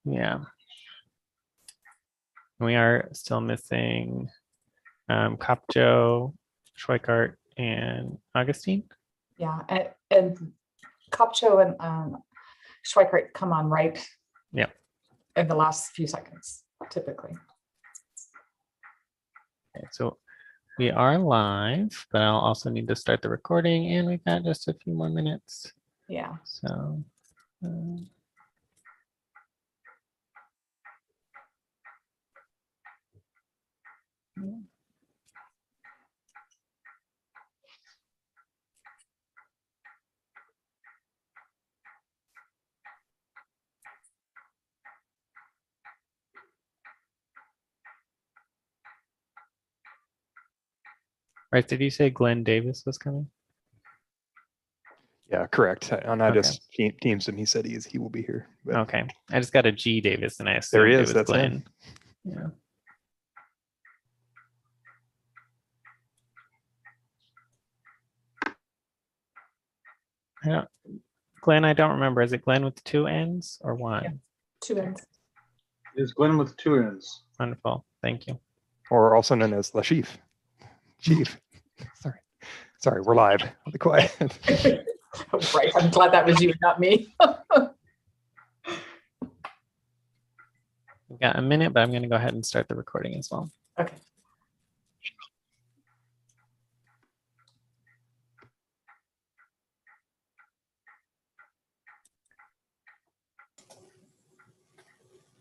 Yeah. We are still missing Kopjo, Schweikart, and Augustine. Yeah, and Kopcho and Schweikart come on right. Yeah. In the last few seconds, typically. Okay, so we are live, but I'll also need to start the recording, and we've got just a few more minutes. Yeah. So. Right, did you say Glenn Davis was coming? Yeah, correct. And I Okay. just teams him. He said he will be here. But Okay, I just got a G Davis, and I assumed there he it is. was That's Glenn. him. Yeah. Glenn, I don't remember. Is it Glenn with 2 N's or 1? Yeah. 2 N's. It's Glenn with 2 N's. Wonderful. Thank you. Or also known as La Chief. Chief. Sorry, we're live. I'll be quiet. Right. I'm glad that was you, not me. We've got a minute, but I'm going to go ahead and start the recording as well. Okay.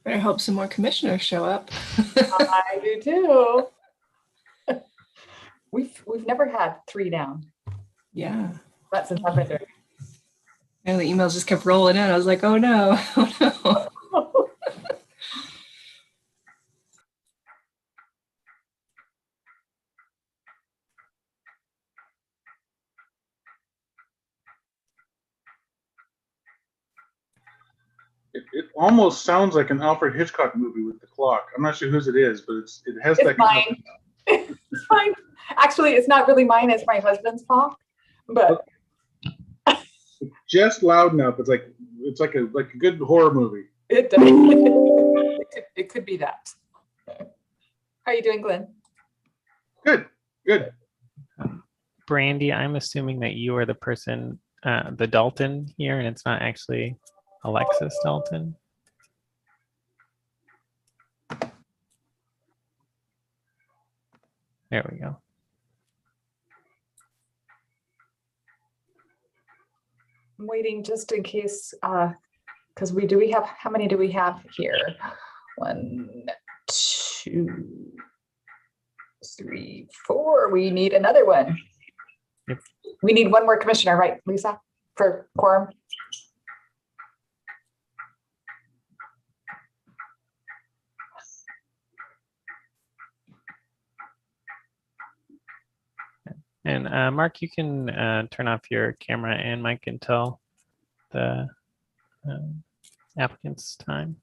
Better hope some more commissioners show up. I do too. We've never had 3 down. Yeah. Not since I've been there. And the emails just kept rolling in. I was like, oh no, oh no. It almost sounds like an Alfred Hitchcock movie with the clock. I'm not sure whose it is, but it has It's that. mine. It's fine. Actually, it's not really mine. It's my husband's clock. But Just loud enough. It's like a good horror movie. it does. It could be that. How are you doing, Glenn? Good. Brandy, I'm assuming that you are the person, the Dalton here, and it's not actually Alexis Dalton. There we go. I'm waiting just in case, because we have, how many do we have here? 1, 2, 3, 4. We need another one. Yep. We need one more commissioner, right, Lisa, for quorum? And Mark, you can turn off your camera and mic until the applicant's time.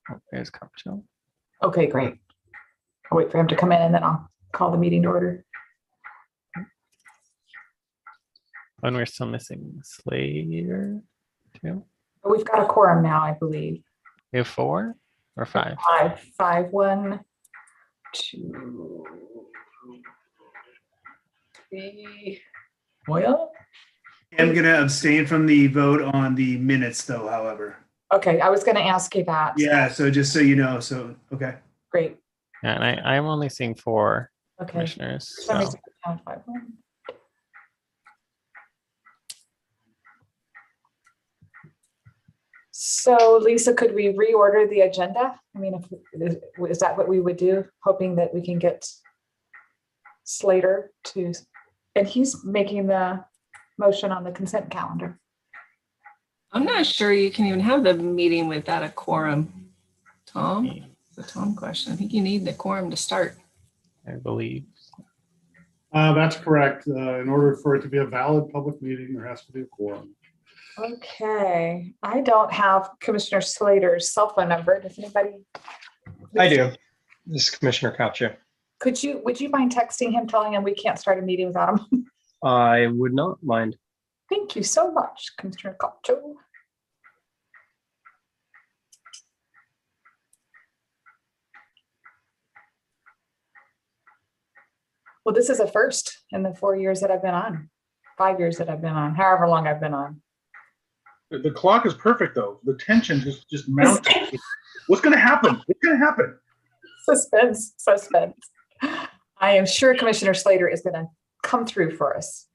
Oh, there's Carports. Okay, great. I'll wait for him to come in and then I'll call the meeting to order. And we're still missing Slater, 2. But we've got a quorum now, I believe. We have 4 or 5? 5. 1, 2, 3. Well, I'm going to abstain from the vote on the minutes, though, however. okay, I was going to ask you that. Yeah, so just so you know, so, okay. Great. Yeah, and I'm only seeing 4 Okay. commissioners. Let me So. see, count 5, 1. So Lisa, could we reorder the agenda? I mean, is that what we would do? Hoping that we can get Slater to, and he's making the motion on the consent calendar. I'm not sure you can even have the meeting without a quorum. Tom, it's a Tom question. I think you need the quorum to start. I believe. That's correct. In order for it to be a valid public meeting, there has to be a quorum. Okay, I don't have Commissioner Slater's cell phone number. Does anybody? I do. This is Commissioner Kopcho. would you mind texting him, telling him we can't start a meeting without him? I would not mind. Thank you so much, Commissioner Copcho. Well, this is a first in the 4 years that I've been on, 5 years that I've been on, however long I've been on. The clock is perfect though. The tension just mounts. What's going to happen? What's going to happen? Suspense, suspense. I am sure Commissioner Slater is going to come through for us.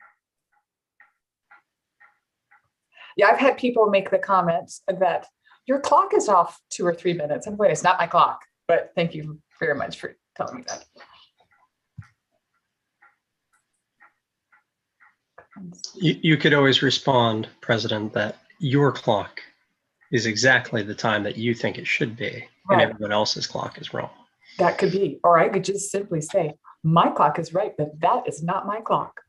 Yeah, I've had people make the comments that your clock is off 2 or 3 minutes. I'm going, it's not my clock, but thank you very much for telling me that. You could always respond, President, that your clock is exactly the time that you think it should be, and Right. everyone else's clock is wrong. That could be, or I could just simply say, my clock is right, but that is not my clock.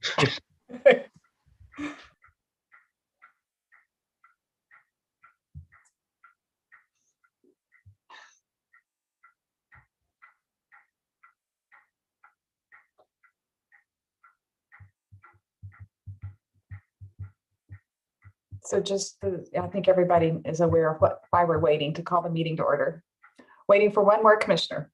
So I think everybody is aware of why we're waiting to call the meeting to order. Waiting for one more commissioner.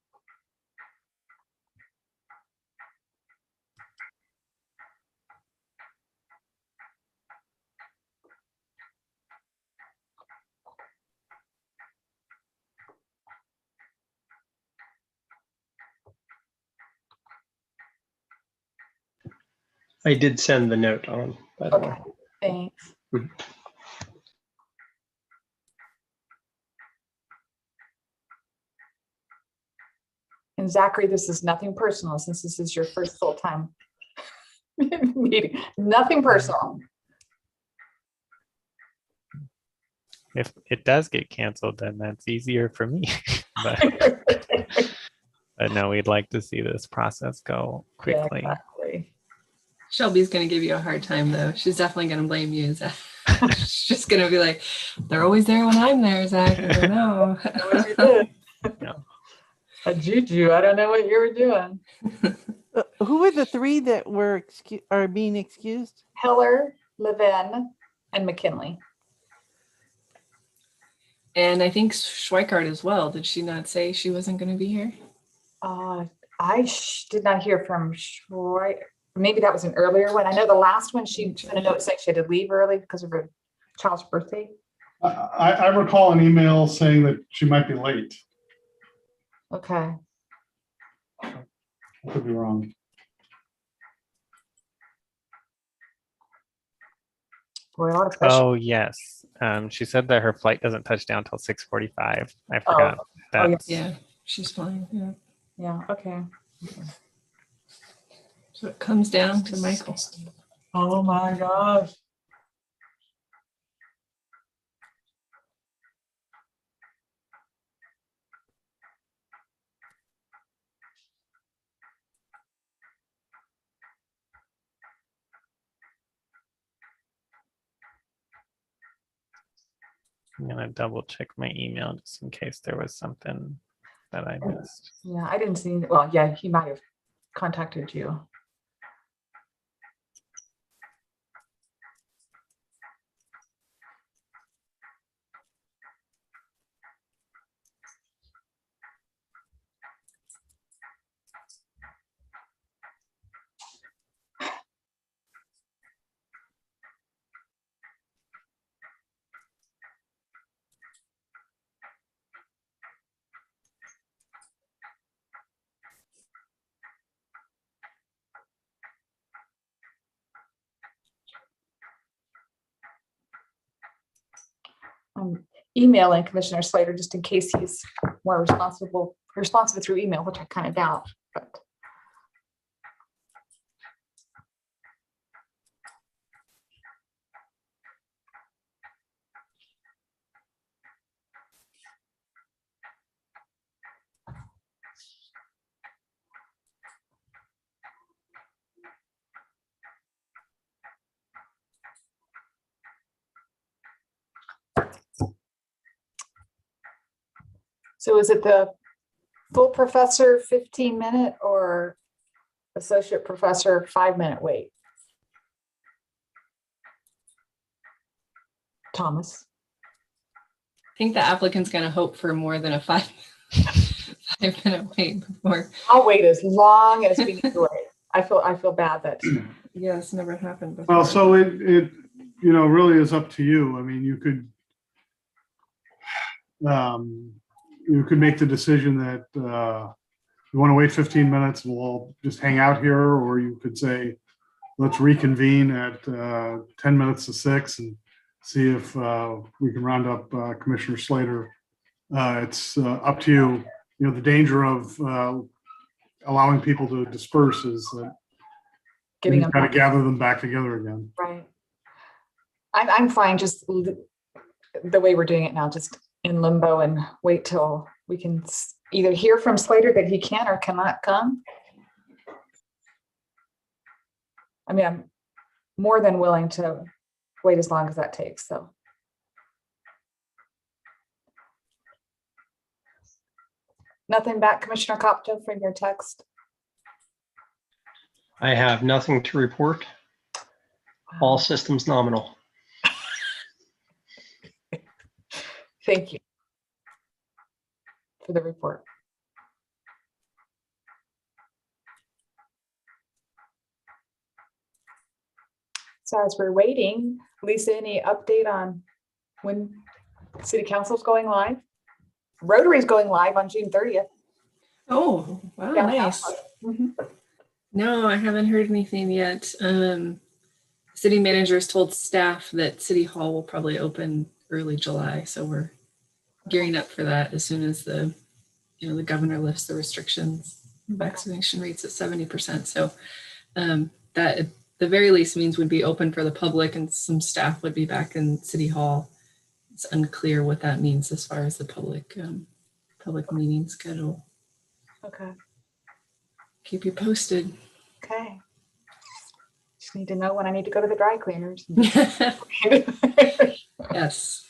I did send the note on, by the Okay, way. thanks. And Zachary, this is nothing personal since this is your first full-time meeting. Nothing personal. If it does get canceled, then that's easier for me. But no, we'd like to see this process go quickly. Yeah, exactly. Shelby's going to give you a hard time, though. She's definitely going to blame you, Zach. She's just going to be like, they're always there when I'm there, Zach. I don't know. What you did. No. A juju, I don't know what you were doing. Who are the three that are being excused? Heller, Levin, and McKinley. And I think Schweikart as well. Did she not say she wasn't going to be here? I did not hear from Schweikart. Maybe that was an earlier one. I know the last one, she sent a note saying she had to leave early because of her child's birthday. I recall an email saying that she might be late. Okay. I could be wrong. Boy, a lot of pressure. Oh yes. She said that her flight doesn't touch down till 6:45. I forgot. That's Yeah, she's fine. Yeah. Yeah, okay. So it comes down to Michael. Oh my gosh. I'm gonna double check my email just in case there was something that I missed. Yeah, I didn't see, well, yeah, he might have contacted you. I'm emailing Commissioner Slater just in case he's more responsive through email, which I kind of doubt, but. So is it the full professor 15-minute or for associate professor, 5-minute wait. Thomas. I think the applicant's going to hope for more than a 5 minute wait before. I'll wait as long as we need to wait. I feel bad that Yeah, it's never happened before. Well, so it really is up to you. I mean, you could make the decision that you want to wait 15 minutes, we'll all just hang out here, or you could say, let's reconvene at 10 minutes to 6 and see if we can round up Commissioner Slater. It's up to you. You know, the danger of allowing people to disperse is that getting you them got to back. gather them back together again. Right. I'm fine just the way we're doing it now, just in limbo and wait till we can either hear from Slater that he can or cannot come. I mean, I'm more than willing to wait as long as that takes, so. Nothing back, Commissioner Copto, from your text? I have nothing to report. All systems nominal. Thank you for the report. So as we're waiting, Lisa, any update on when City Council's going live? Rotary's going live on June 30th. Oh, wow, Yeah. nice. Mhm. No, I haven't heard anything yet. City managers told staff that City Hall will probably open early July, so we're gearing up for that as soon as the governor lifts the restrictions. Vaccination rates at 70%. So that at the very least means would be open for the public, and some staff would be back in City Hall. It's unclear what that means as far as the public meeting schedule. Okay. Keep you posted. Okay. Just need to know when I need to go to the dry cleaners. Yes.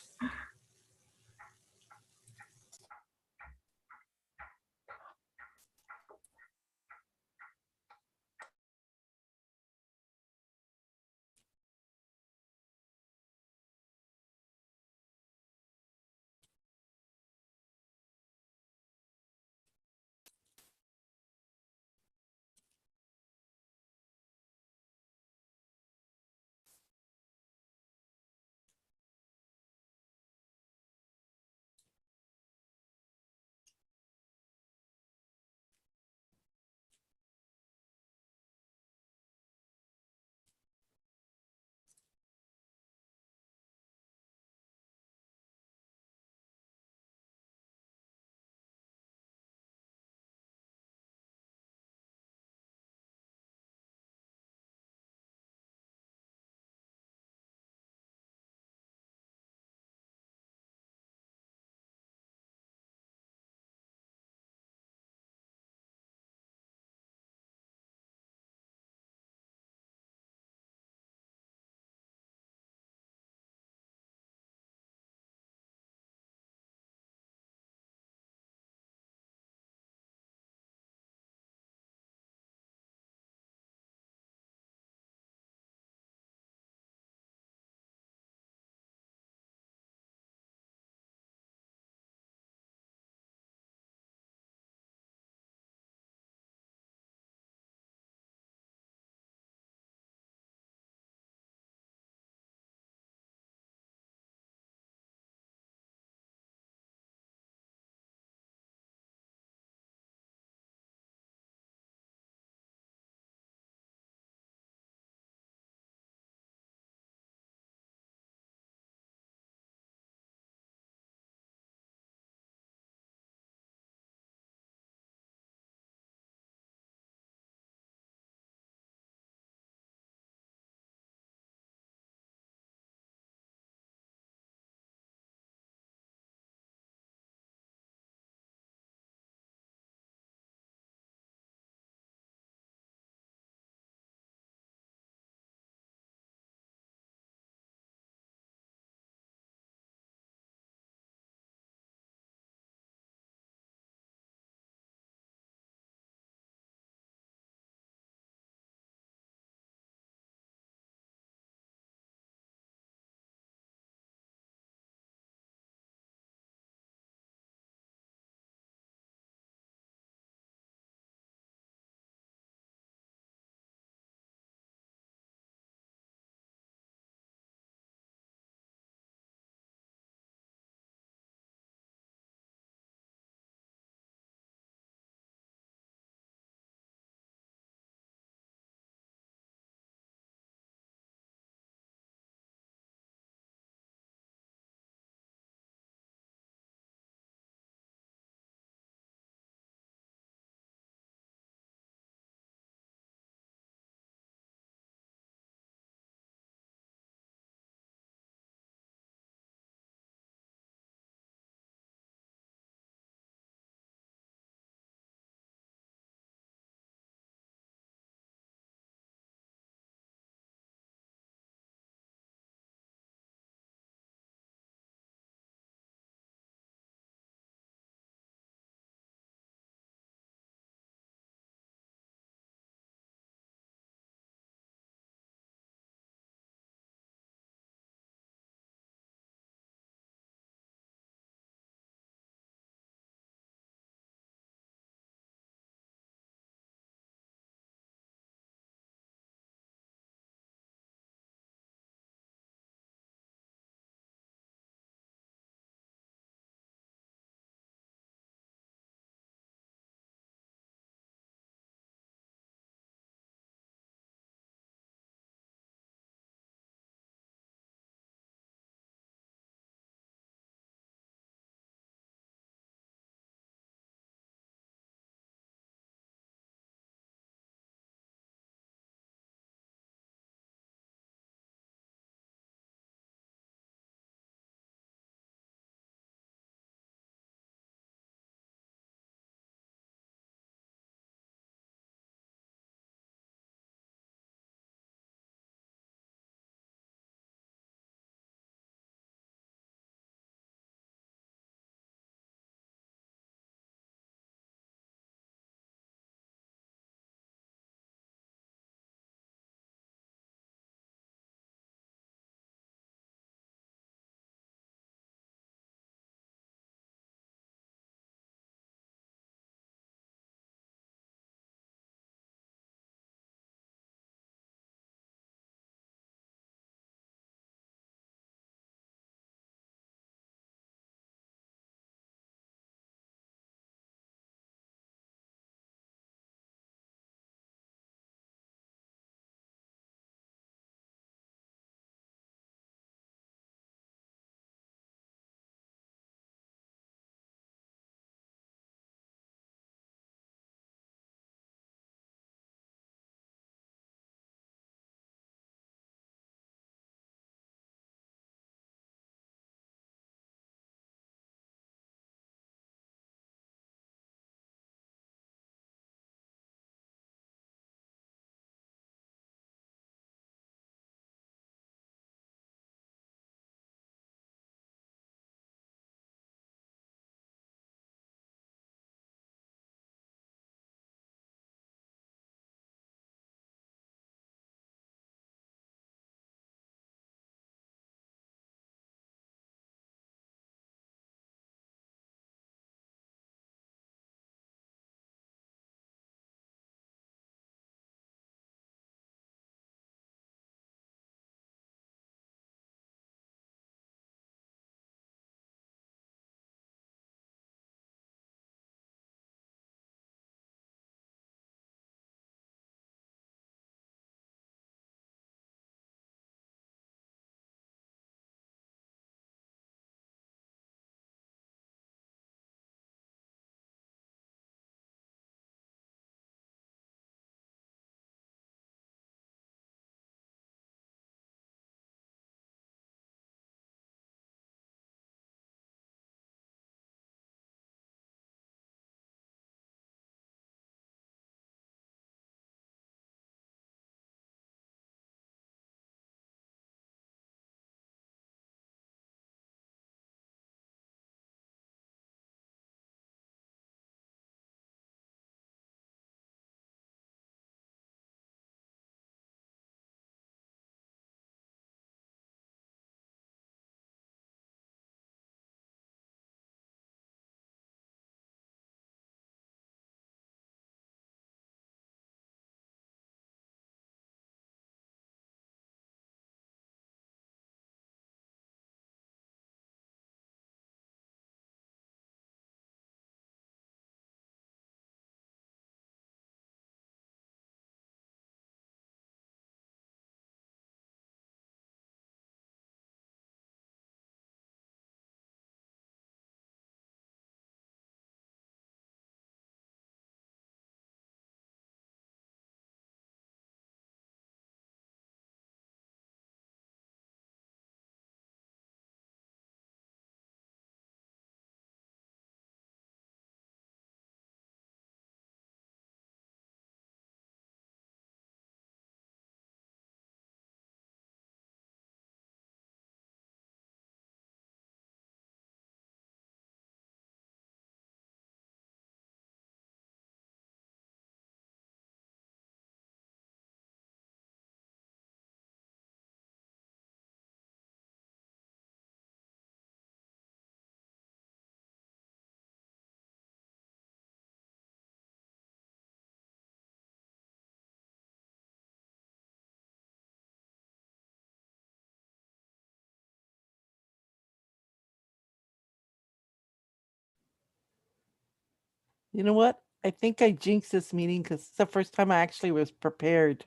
You know what? I think I jinxed this meeting because it's the first time I actually was prepared.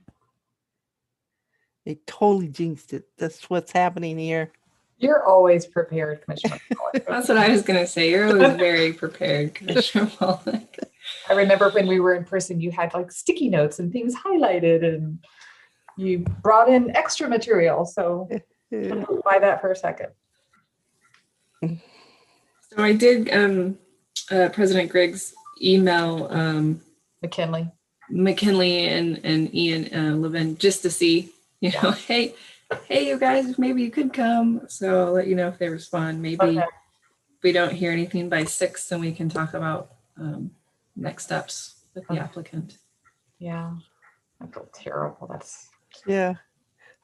I totally jinxed it. That's what's happening here. You're always prepared, Commissioner. Pollak. That's what I was going to say. You're always very prepared, Commissioner Pollock. I remember when we were in person, you had like sticky notes and things highlighted, and you brought in extra material. So Yeah. buy that for a second. So I did President Griggs email McKinley. McKinley and Ian Levin just to see, hey, you guys, maybe you could come. So I'll let you know if they respond. Maybe Okay. if we don't hear anything by 6, then we can talk about next steps with the Okay. applicant. Yeah. I feel terrible. Yeah.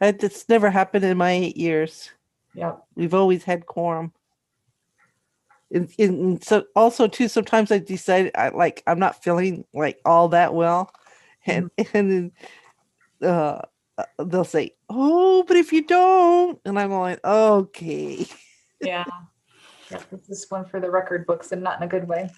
It's never happened in my 8 years. Yeah. We've always had quorum. And so also too, sometimes I decide I'm not feeling like all that well. And then they'll say, "Oh, but if you don't," and I'm like, "Okay." Yeah. Yeah. This is one for the record books and not in a good way.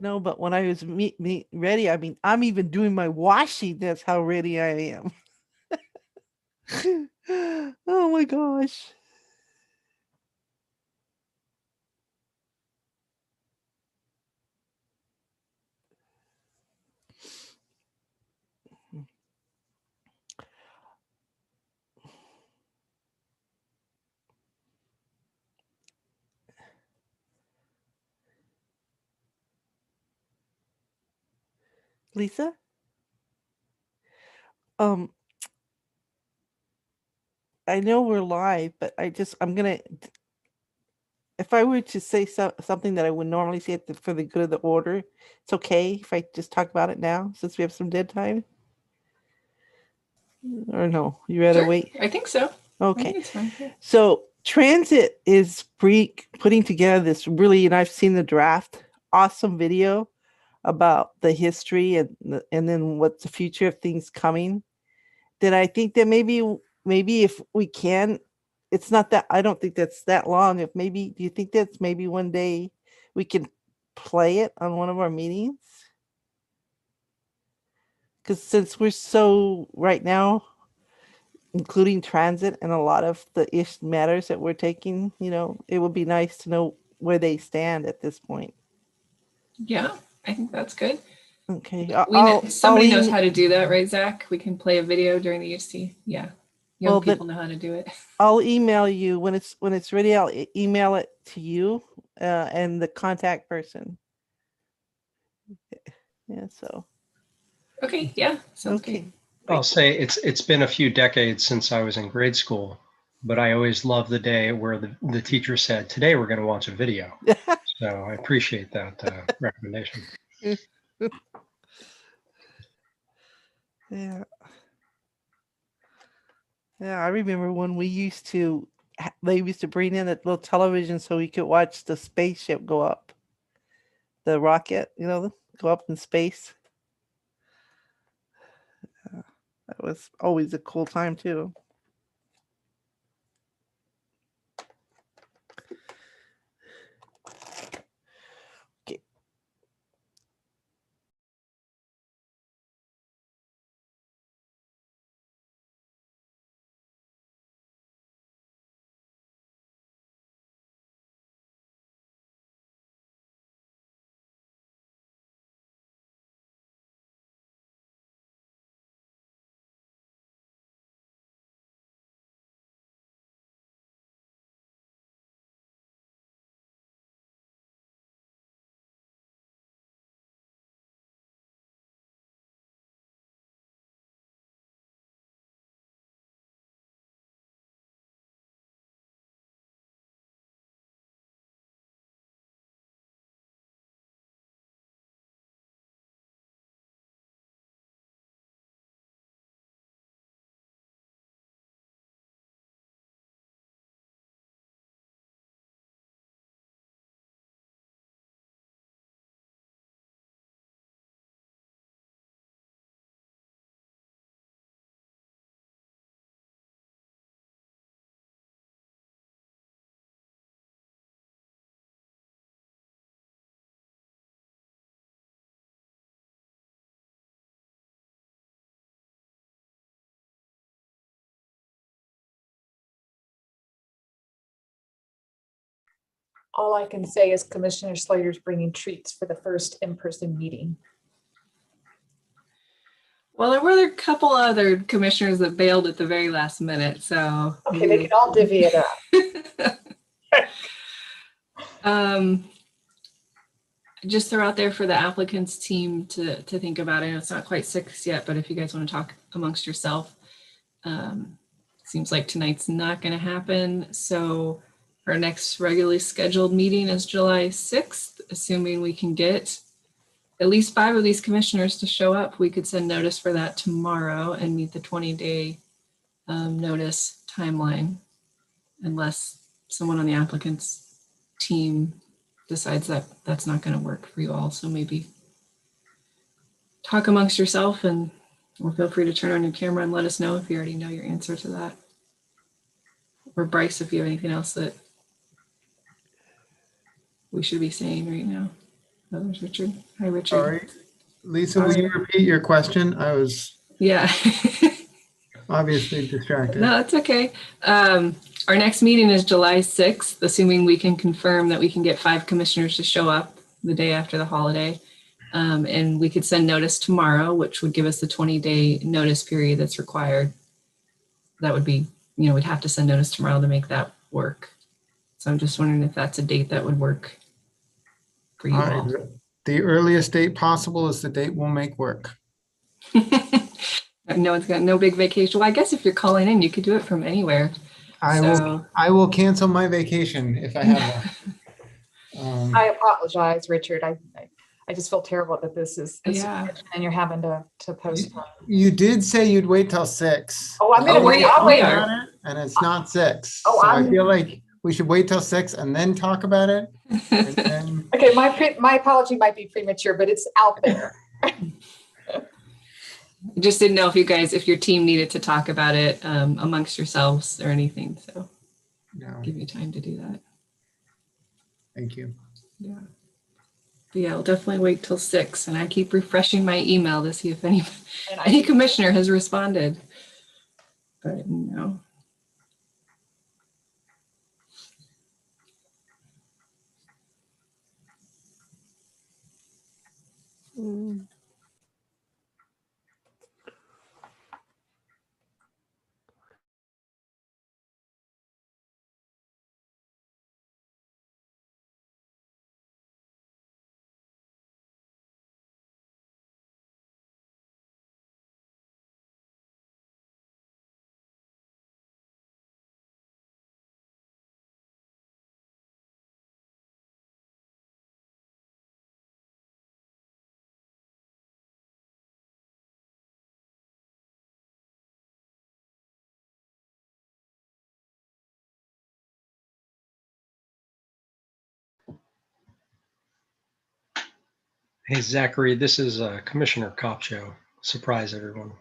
No, but when I was ready, I mean, I'm even doing my washing. That's how ready I am. Oh my gosh. Lisa? Um, I know we're live, but I'm gonna, if I were to say something that I would normally say for the good of the order, it's okay if I just talk about it now since we have some dead time? Or no, you rather Sure, wait? I think so. I Okay. think it's fine. Yeah. So Transit is putting together this really, and I've seen the draft, awesome video about the history and then what's the future of things coming. That I think that maybe if we can, it's not that, I don't think that's that long. If maybe, do you think that's maybe one day we can play it on one of our meetings? Because since we're so right now, including transit and a lot of the matters that we're taking, it would be nice to know where they stand at this point. Yeah, I think that's good. Okay. Somebody knows how to do that, right, Zach? We can play a video during the UC. Yeah. Young people know how to do it. I'll email you when it's ready. I'll email it to you and the contact person. Yeah. So. Okay. Yeah. Sounds good. I'll say it's been a few decades since I was in grade school, but I always loved the day where the teacher said, "Today we're going to watch a video." So I appreciate that recommendation. Yeah. Yeah, I remember when they used to bring in that little television so we could watch the spaceship go up. The rocket, go up in space. That was always a cool time too. All I can say is Commissioner Slater's bringing treats for the first in-person meeting. Well, there were a couple other commissioners that bailed at the very last minute, so. Okay, they can all divvy it up. Just throw out there for the applicants team to think about. I know it's not quite 6 yet, but if you guys want to talk amongst yourself, seems like tonight's not going to happen. So our next regularly scheduled meeting is July 6th, assuming we can get at least 5 of these commissioners to show up. We could send notice for that tomorrow and meet the 20-day notice timeline, unless someone on the applicants team decides that that's not going to work for you all. So maybe talk amongst yourself, and or feel free to turn on your camera and let us know if you already know your answer to that. Or Bryce, if you have anything else that we should be saying right now. Oh, there's Richard. Hi, Richard. Sorry. Lisa, will you repeat your question? I was Yeah. obviously distracted. No, it's okay. Our next meeting is July 6th, assuming we can confirm that we can get 5 commissioners to show up the day after the holiday. And we could send notice tomorrow, which would give us the 20-day notice period that's required. That would be, we'd have to send notice tomorrow to make that work. So I'm just wondering if that's a date that would work for you all. The earliest date possible is the date we'll make work. No one's got no big vacation. Well, I guess if you're calling in, you could do it from anywhere. I will cancel my vacation if I have one. I apologize, Richard. I just feel terrible that this is Yeah. and you're having to postpone. You did say you'd wait till 6. Oh, I'm gonna wait. I'll wait. And it's not 6. Oh, so I feel like we should wait till 6 and then talk about it. And then, Okay, my apology might be premature, but it's out there. Just didn't know if your team needed to talk about it amongst yourselves or anything. So no, give you time to do that. thank you. Yeah. But yeah, I'll definitely wait till 6. And I keep refreshing my email to see if any commissioner has responded. But no. Hey, Zachary, this is Commissioner Copcho. Surprise, everyone.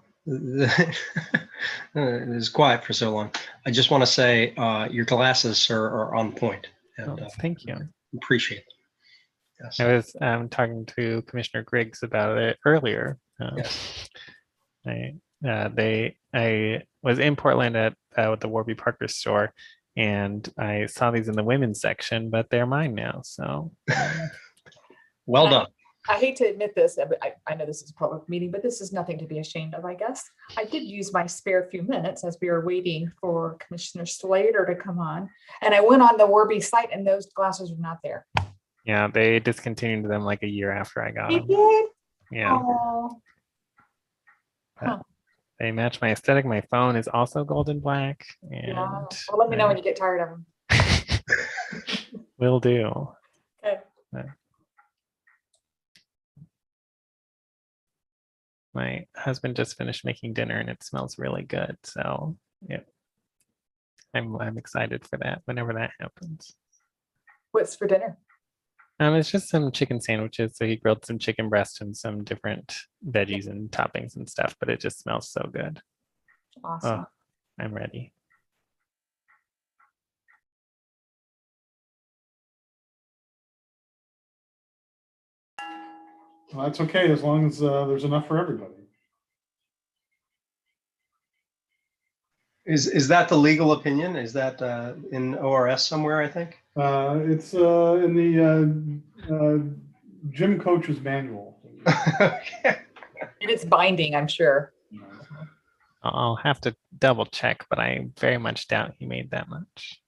It's quiet for so long. I just want to say your glasses, sir, are on point. And, thank you. Appreciate them. Yes. I was talking to Commissioner Griggs about it earlier. Yes. I was in Portland at the Warby Parker store, and I saw these in the women's section, but they're mine now. So, well done. I hate to admit this, but I know this is a public meeting, but this is nothing to be ashamed of, I guess. I did use my spare few minutes as we were waiting for Commissioner Slater to come on. And I went on the Warby site and those glasses were not there. Yeah, they discontinued them like a year after I got You them. did? Yeah. Oh. Huh. They match my aesthetic. My phone is also golden black. And Yeah. Well, let me know when you get tired of them. Will do. Okay. My husband just finished making dinner and it smells really good. So yeah, I'm excited for that whenever that happens. What's for dinner? It's just some chicken sandwiches. So he grilled some chicken breast and some different veggies and toppings and stuff, but it just smells so good. Awesome. Oh, I'm ready. Well, that's okay, as long as there's enough for everybody. Is that the legal opinion? Is that in ORS somewhere, I think? It's in the gym coach's manual. Okay. And it's binding, I'm sure. I'll have to double check, but I very much doubt he made that much.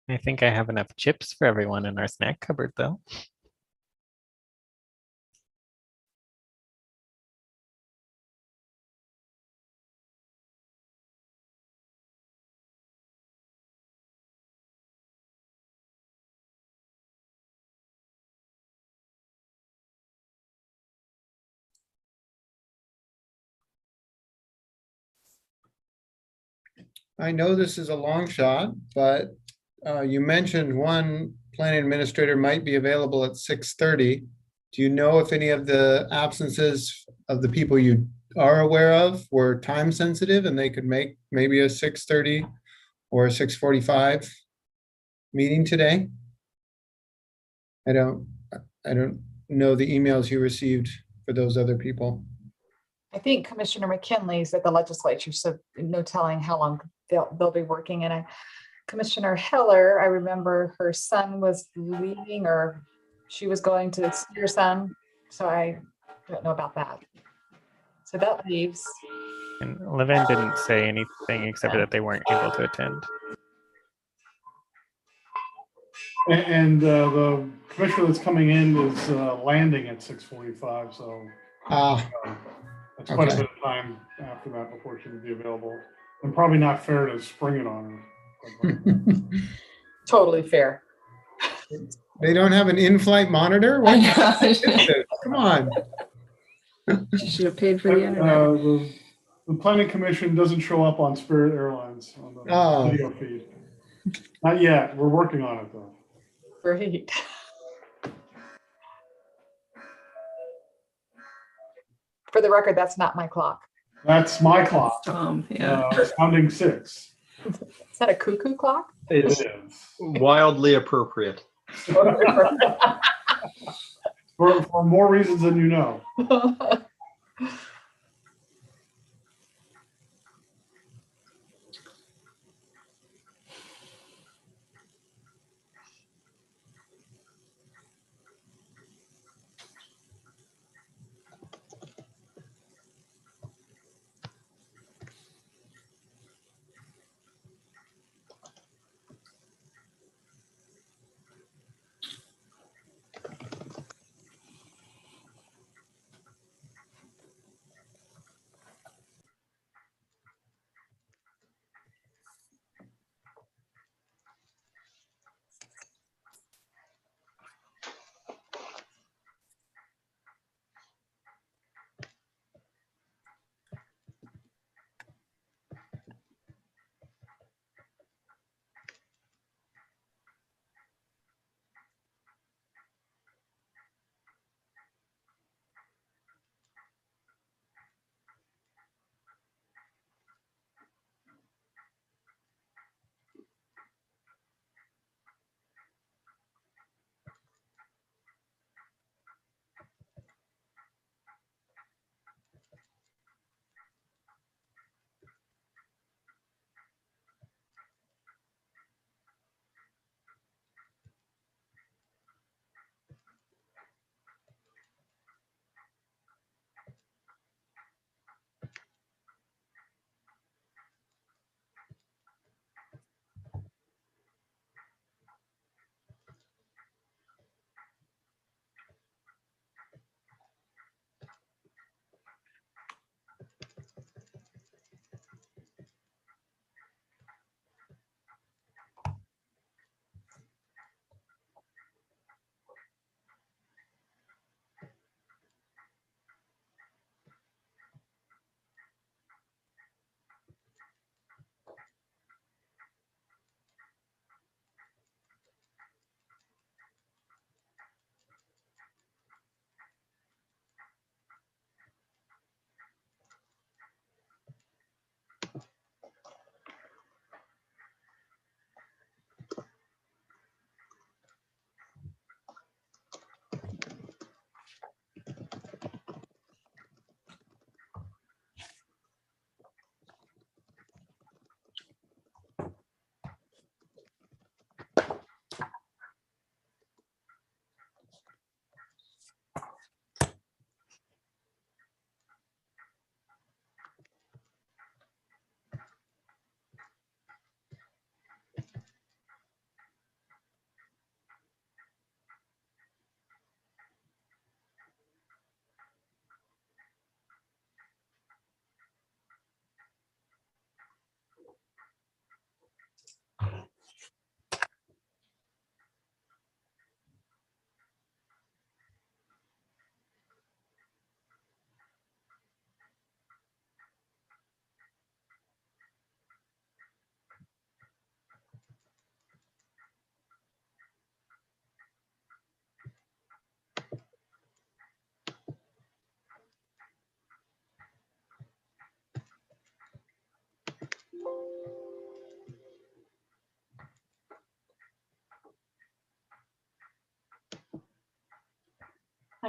I think I have enough chips for everyone in our snack cupboard, though. I know this is a long shot, but you mentioned one planning administrator might be available at 6:30. Do you know if any of the absences of the people you are aware of were time sensitive and they could make maybe a 6:30 or a 6:45 meeting today? I don't know the emails you received for those other people. I think Commissioner McKinley's at the legislature, so no telling how long they'll be working. And Commissioner Heller, I remember her son was leaving or she was going to see her son. So I don't know about that. So that leaves. And Levin didn't say anything except that they weren't able to attend. And the commissioner that's coming in is landing at 6:45, so that's quite a Okay. bit of time after that before she would be available. And probably not fair to spring it on her. Totally fair. They don't have an in-flight monitor? What is this? Come on. She should have paid for the internet. The planning commission doesn't show up on Spirit Airlines on the Oh. video feed. Not yet. We're working on it though. Great. For the record, that's not my clock. That's my clock. Yeah. Sounding 6. Is that a cuckoo clock? It's It is. wildly appropriate. For more reasons than you know.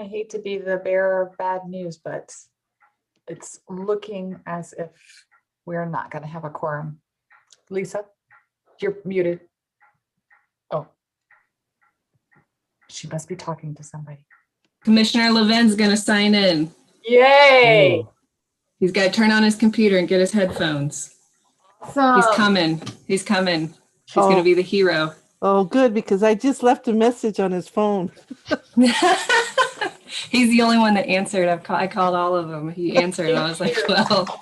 I hate to be the bearer of bad news, but it's looking as if we're not going to have a quorum. Lisa, you're muted. Oh. She must be talking to somebody. Commissioner Levin's going to sign in. Yay! He's got to turn on his computer and get his headphones. Awesome. He's coming. He's coming. He's going to be the hero. Oh, good, because I just left a message on his phone. He's the only one that answered. I called all of them. He answered. And I was like, well,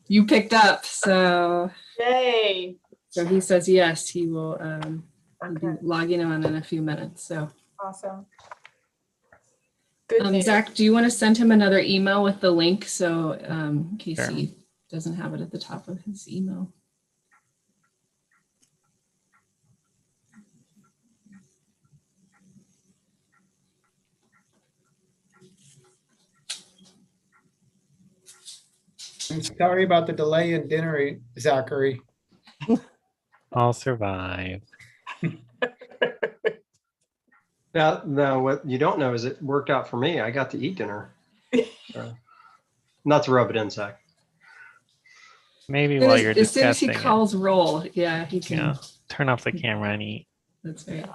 you picked up. So, yay. So he says yes, he will Okay. be logging on in a few minutes. So Awesome. Good news. Zach, do you want to send him another email with the link? So in case Sure. he doesn't have it at the top of his email. I'm sorry about the delay in dinner, Zachary. I'll survive. Now, what you don't know is it worked out for me. I got to eat dinner. Not to rub it in, Zach. Maybe while you're As soon as discussing he it, calls roll, yeah, he can. yeah, turn off the camera and eat. That's right.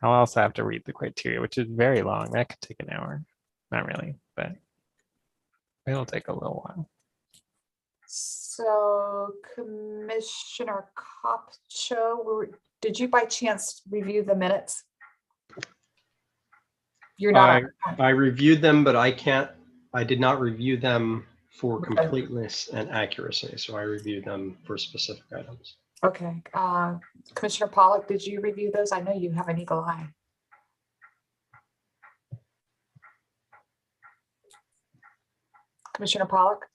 I'll also have to read the criteria, which is very long. That could take an hour. Not really, but it'll take a little while. So Commissioner Copcho, did you by chance review the minutes? You're not. I reviewed them, but I did not review them for completeness and accuracy. So I reviewed them for specific items. Okay. Commissioner Pollock, did you review those? I know you have an eagle eye. Commissioner Pollock?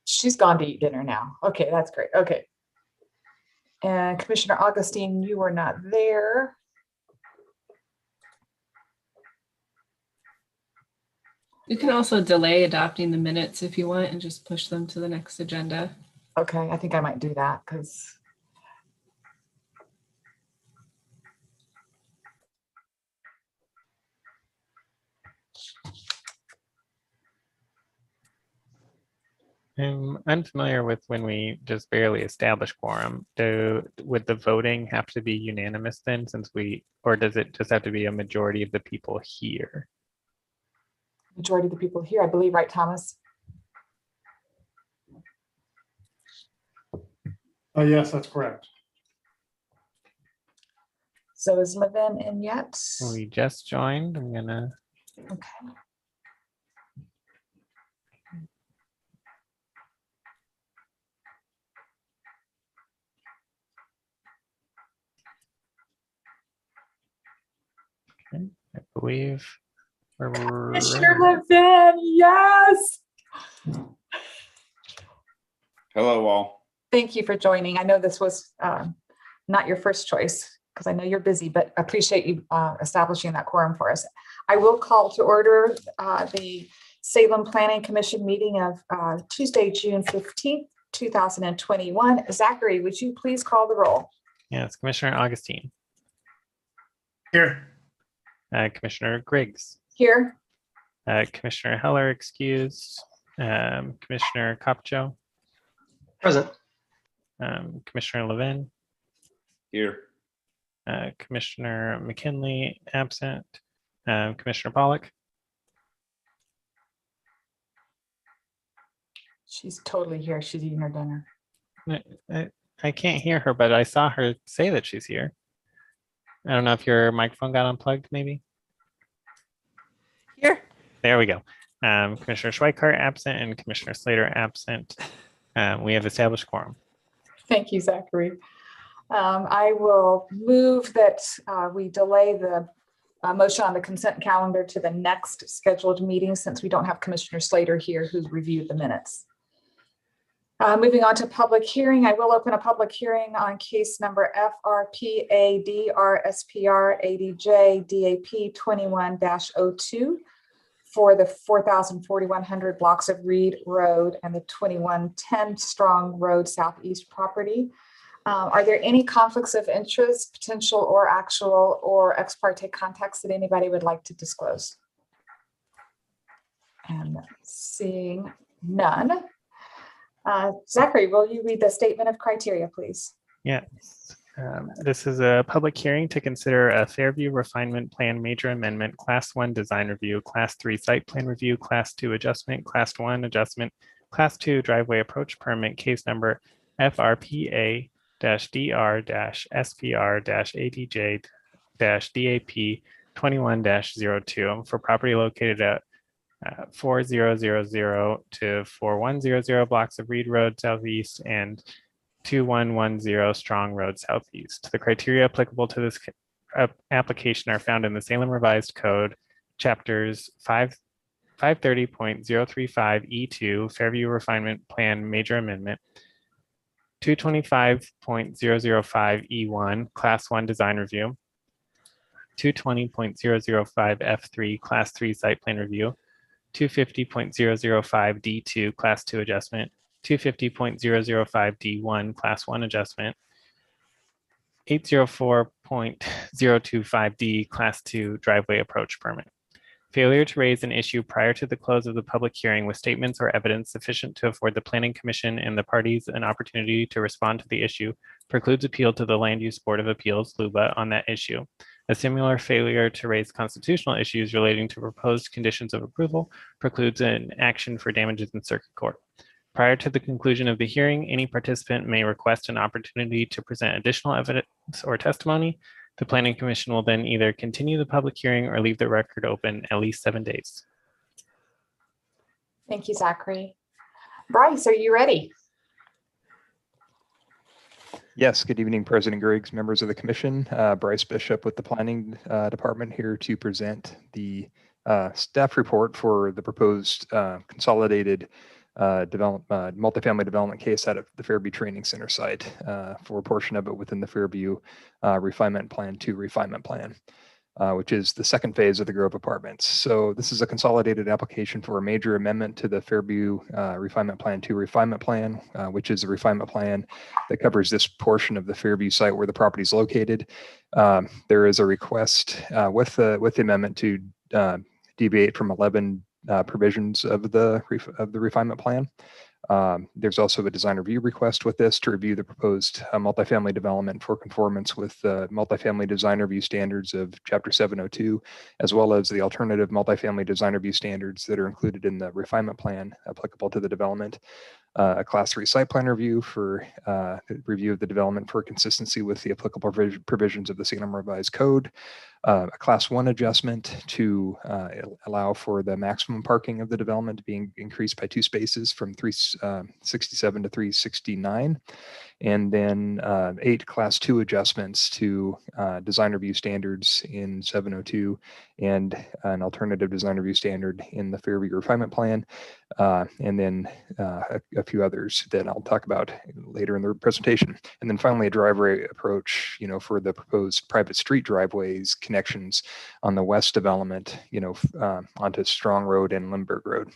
She's gone to eat dinner now. Okay, that's great. Okay. And Commissioner Augustine, you were not there. You can also delay adopting the minutes if you want and just push them to the next agenda. Okay, I think I might do that because I'm unfamiliar with when we just barely establish quorum. Would the voting have to be unanimous then, or does it just have to be a majority of the people here? majority of the people here, I believe, right, Thomas? Yes, that's correct. So is Levin in yet? We just joined. I'm gonna. Okay. I believe we're Commissioner Levin, yes. Hello, all. Thank you for joining. I know this was not your first choice because I know you're busy, but appreciate you establishing that quorum for us. I will call to order the Salem Planning Commission meeting of Tuesday, June 15th, 2021. Zachary, would you please call the roll? Yes, Commissioner Augustine, Here. Commissioner Griggs, Here. Commissioner Heller excused, Commissioner Copcho, Present. Commissioner Levin, Here. Commissioner McKinley absent, Commissioner Pollock. She's totally here. She's eating her dinner. I can't hear her, but I saw her say that she's here. I don't know if your microphone got unplugged, maybe. Here. There we go. Commissioner Schweikart absent and Commissioner Slater absent. We have established quorum. Thank you, Zachary. I will move that we delay the motion on the consent calendar to the next scheduled meeting since we don't have Commissioner Slater here who's reviewed the minutes. Moving on to public hearing, I will open a public hearing on case number FRPAD RSPR ADJ DAP 21-02 for the 4,4100 blocks of Reed Road and the 2110 Strong Road Southeast property. Are there any conflicts of interest, potential or actual, or ex parte contacts that anybody would like to disclose? And seeing none. Zachary, will you read the statement of criteria, please? Yes. This is a public hearing to consider a Fairview Refinement Plan Major Amendment, Class 1 Design Review, Class 3 Site Plan Review, Class 2 Adjustment, Class 1 Adjustment, Class 2 Driveway Approach Permit, case number FRPA-DR-SPR-ADJ-DAP 21-02 for property located at 4000 to 4100 blocks of Reed Road Southeast and 2110 Strong Road Southeast. The criteria applicable to this application are found in the Salem Revised Code, chapters 530.035 E2, Fairview Refinement Plan Major Amendment, 225.005 E1, Class 1 Design Review, 220.005 F3, Class 3 Site Plan Review, 250.005 D2, Class 2 Adjustment, 250.005 D1, Class 1 Adjustment, 804.025 D, Class 2 Driveway Approach Permit. Failure to raise an issue prior to the close of the public hearing with statements or evidence sufficient to afford the Planning Commission and the parties an opportunity to respond to the issue precludes appeal to the Land Use Board of Appeals, LUBA, on that issue. A similar failure to raise constitutional issues relating to proposed conditions of approval precludes an action for damages in circuit court. Prior to the conclusion of the hearing, any participant may request an opportunity to present additional evidence or testimony. The Planning Commission will then either continue the public hearing or leave the record open at least 7 days. Thank you, Zachary. Bryce, are you ready? Yes, good evening, President Griggs, members of the commission. Bryce Bishop with the Planning Department here to present the staff report for the proposed consolidated multifamily development case out of the Fairview Training Center site for a portion of it within the Fairview Refinement Plan 2 Refinement Plan, which is the second phase of the Grove Apartments. So this is a consolidated application for a major amendment to the Fairview Refinement Plan 2 Refinement Plan, which is a refinement plan that covers this portion of the Fairview site where the property is located. There is a request with the amendment to deviate from 11 provisions of the refinement plan. There's also a design review request with this to review the proposed multifamily development for conformance with the multifamily design review standards of Chapter 702, as well as the alternative multifamily design review standards that are included in the refinement plan applicable to the development. A Class 3 site plan review for review of the development for consistency with the applicable provisions of the Salem Revised Code. A Class 1 adjustment to allow for the maximum parking of the development to be increased by 2 spaces from 367 to 369. And then 8 Class 2 adjustments to design review standards in 702 and an alternative design review standard in the Fairview Refinement Plan. And then a few others that I'll talk about later in the presentation. And then finally, a driveway approach, for the proposed private street driveways connections on the west development, onto Strong Road and Limburg Road.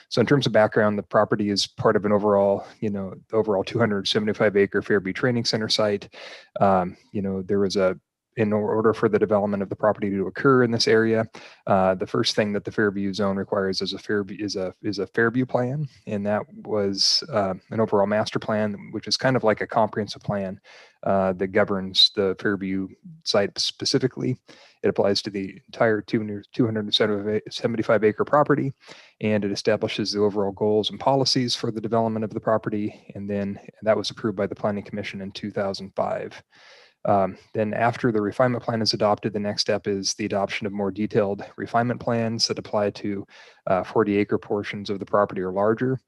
So in terms of background, the property is part of an overall, the overall 275 acre Fairview Training Center site. There was in order for the development of the property to occur in this area, the first thing that the Fairview zone requires is a Fairview plan, and that was an overall master plan, which is kind of like a comprehensive plan that governs the Fairview site specifically. It applies to the entire 275 acre property, and it establishes the overall goals and policies for the development of the property. And then that was approved by the Planning Commission in 2005. Then after the refinement plan is adopted, the next step is the adoption of more detailed refinement plans that apply to 40 acre portions of the property or larger.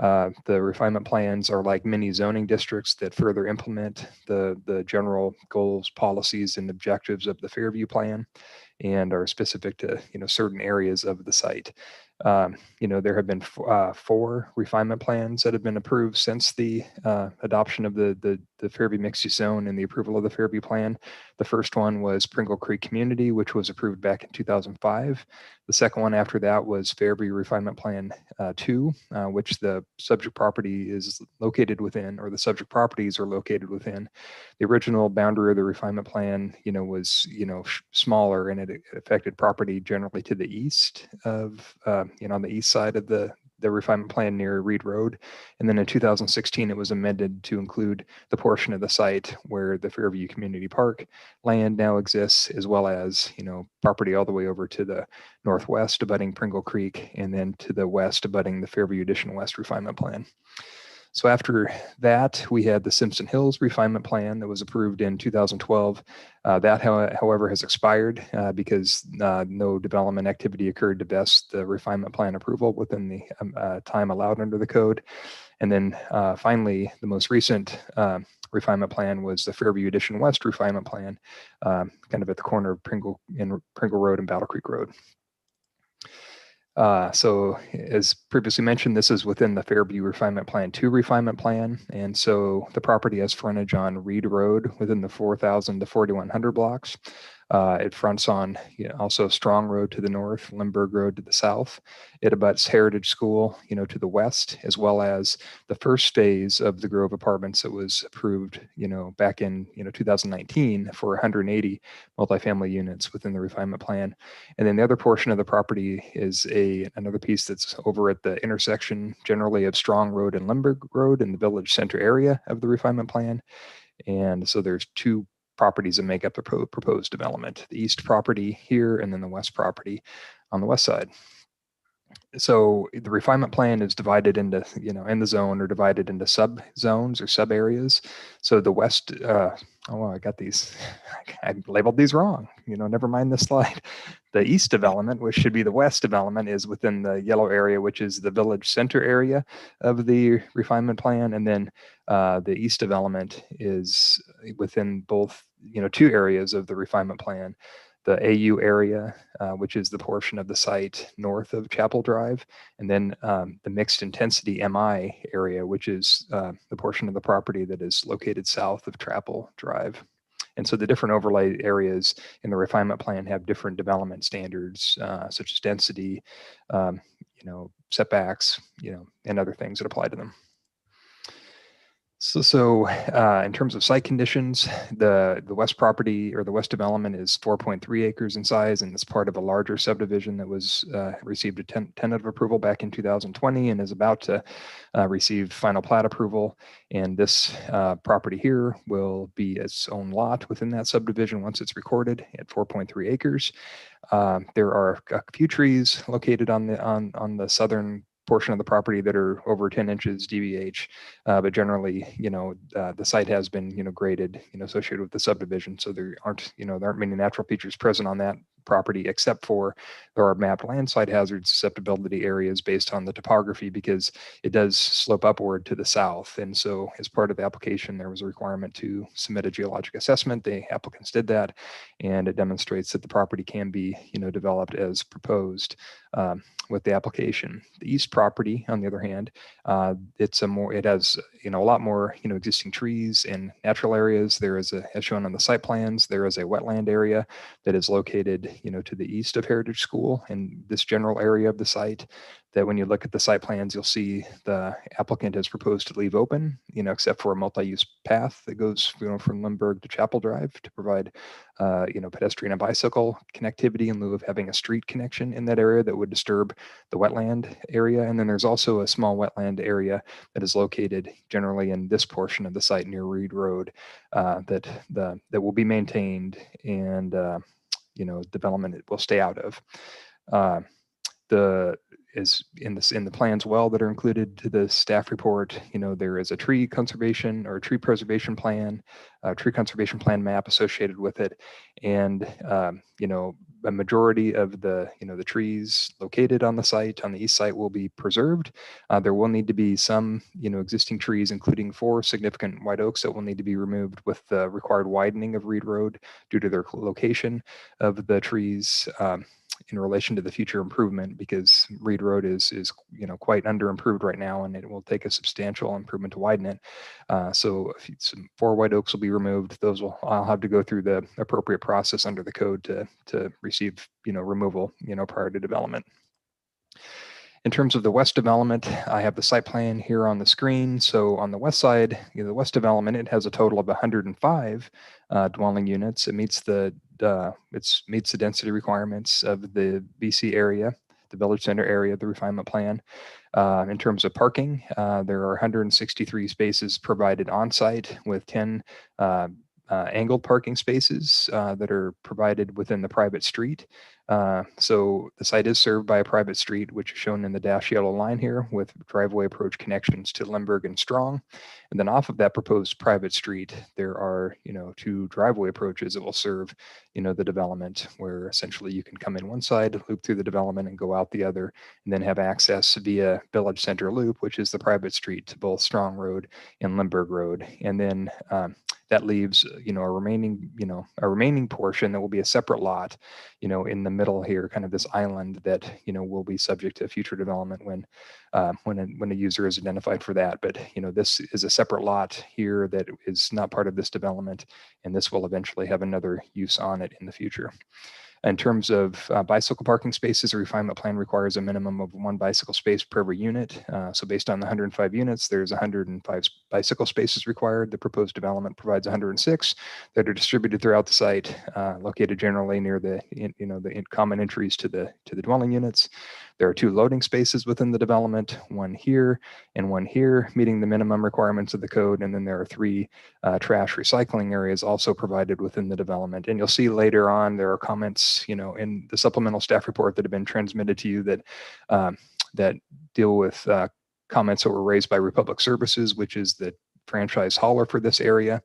The refinement plans are like mini zoning districts that further implement the general goals, policies, and objectives of the Fairview plan and are specific to certain areas of the site. There have been 4 refinement plans that have been approved since the adoption of the Fairview mixed use zone and the approval of the Fairview plan. The first one was Pringle Creek Community, which was approved back in 2005. The second one after that was Fairview Refinement Plan 2, which the subject property is located within, or the subject properties are located within. The original boundary of the refinement plan, was, smaller, and it affected property generally to the east of, on the east side of the refinement plan near Reed Road. And then in 2016, it was amended to include the portion of the site where the Fairview Community Park land now exists, as well as, property all the way over to the northwest abutting Pringle Creek, and then to the west abutting the Fairview Addition West refinement plan. So after that, we had the Simpson Hills refinement plan that was approved in 2012. That, however, has expired because no development activity occurred to vest the refinement plan approval within the time allowed under the code. And then finally, the most recent refinement plan was the Fairview Addition West refinement plan, kind of at the corner of Pringle Road and Battle Creek Road. So as previously mentioned, this is within the Fairview Refinement Plan 2 refinement plan. And so the property has frontage on Reed Road within the 4,000 to 4,100 blocks. It fronts on also Strong Road to the north, Limburg Road to the south. It abuts Heritage School, to the west, as well as the first phase of the Grove Apartments that was approved, back in 2019 for 180 multifamily units within the refinement plan. And then the other portion of the property is another piece that's over at the intersection generally of Strong Road and Limburg Road in the village center area of the refinement plan. And so there's 2 properties that make up the proposed development, the east property here and then the west property on the west side. So the refinement plan is divided into, in the zone, or divided into sub zones or sub areas. So the west, I got these, I labeled these wrong, never mind this slide. The east development, which should be the west development, is within the yellow area, which is the village center area of the refinement plan. And then the east development is within both, 2 areas of the refinement plan. The AU area, which is the portion of the site north of Chapel Drive, and then the mixed intensity MI area, which is the portion of the property that is located south of Chapel Drive. And so the different overlay areas in the refinement plan have different development standards, such as density, setbacks, and other things that apply to them. So in terms of site conditions, the west property, or the west development, is 4.3 acres in size, and it's part of a larger subdivision that was received a tentative approval back in 2020 and is about to receive final plat approval. And this property here will be its own lot within that subdivision once it's recorded at 4.3 acres. There are a few trees located on the southern portion of the property that are over 10 inches DBH, but generally, the site has been, graded, associated with the subdivision. So there aren't many natural features present on that property, except for there are mapped landslide hazard susceptibility areas based on the topography, because it does slope upward to the south. And so as part of the application, there was a requirement to submit a geologic assessment. The applicants did that, and it demonstrates that the property can be, developed as proposed with the application. The east property, on the other hand, it has a lot more existing trees and natural areas. There is as shown on the site plans, there is a wetland area that is located to the east of Heritage School, and this general area of the site, that when you look at the site plans, you'll see the applicant has proposed to leave open, except for a multi-use path that goes from Limburg to Chapel Drive to provide pedestrian and bicycle connectivity in lieu of having a street connection in that area that would disturb the wetland area. And then there's also a small wetland area that is located generally in this portion of the site near Reed Road that will be maintained, and development will stay out of. Is in the plans that are included to the staff report, there is a tree conservation or tree preservation plan, tree conservation plan map associated with it. And, a majority of the trees located on the site, on the east site, will be preserved. There will need to be some, existing trees, including 4 significant white oaks that will need to be removed with the required widening of Reed Road due to their location of the trees in relation to the future improvement, because Reed Road is quite under improved right now, and it will take a substantial improvement to widen it. So some 4 white oaks will be removed. I'll have to go through the appropriate process under the code to receive removal prior to development. In terms of the west development, I have the site plan here on the screen. So on the west side, the west development, it has a total of 105 dwelling units. It meets the density requirements of the BC area, the Village Center area, the refinement plan. In terms of parking, there are 163 spaces provided on site, with 10 angled parking spaces that are provided within the private street. So the site is served by a private street, which is shown in the dash yellow line here, with driveway approach connections to Limburg and Strong. And then off of that proposed private street, there are 2 driveway approaches that will serve the development, where essentially you can come in one side, loop through the development, and go out the other, and then have access via Village Center Loop, which is the private street, to both Strong Road and Limburg Road. And then that leaves a remaining portion that will be a separate lot in the middle here, kind of this island that will be subject to future development when a user is identified for that. But this is a separate lot here that is not part of this development, and this will eventually have another use on it in the future. In terms of bicycle parking spaces, a refinement plan requires a minimum of 1 bicycle space per every unit. So based on the 105 units, there's 105 bicycle spaces required. The proposed development provides 106 that are distributed throughout the site, located generally near the common entries to the dwelling units. There are 2 loading spaces within the development, 1 here and 1 here, meeting the minimum requirements of the code. And then there are 3 trash recycling areas also provided within the development. And you'll see later on, there are comments in the supplemental staff report that have been transmitted to you that deal with comments that were raised by Republic Services, which is the franchise hauler for this area.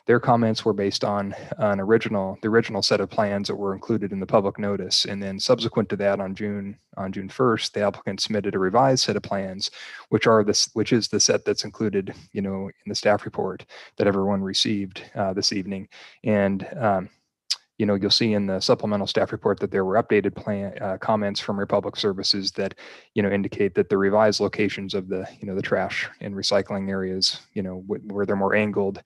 Their comments were based on the original set of plans that were included in the public notice. And then subsequent to that, on June 1st, the applicant submitted a revised set of plans, which is the set that's included in the staff report that everyone received this evening. And you'll see in the supplemental staff report that there were updated comments from Republic Services that, indicate that the revised locations of the trash and recycling areas, where they're more angled,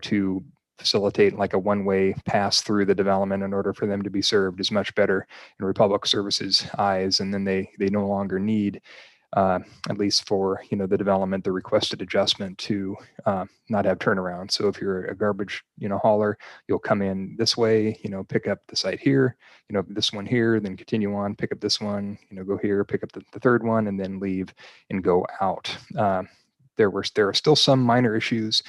to facilitate like a one-way pass through the development in order for them to be served, is much better in Republic Services' eyes. And then they no longer need, at least for the development, the requested adjustment to not have turnaround. So if you're a garbage hauler, you'll come in this way, pick up the site here, this one here, then continue on, pick up this one, go here, pick up the third one, and then leave and go out. There are still some minor issues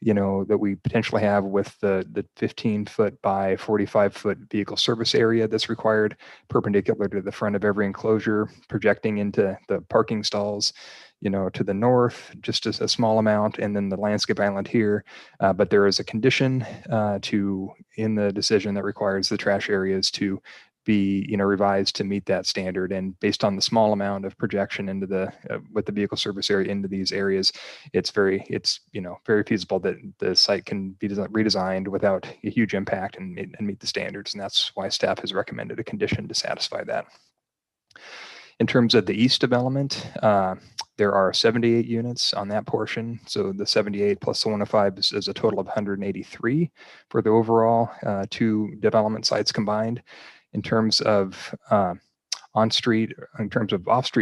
that we potentially have with the 15-foot by 45-foot vehicle service area that's required perpendicular to the front of every enclosure, projecting into the parking stalls, to the north, just as a small amount, and then the landscape island here. But there is a condition in the decision that requires the trash areas to be revised to meet that standard. And based on the small amount of projection into with the vehicle service area into these areas, it's very feasible that the site can be redesigned without a huge impact and meet the standards. And that's why staff has recommended a condition to satisfy that. In terms of the east development, there are 78 units on that portion. So the 78 plus the 105 is a total of 183 for the overall 2 development sites combined. In terms of off-street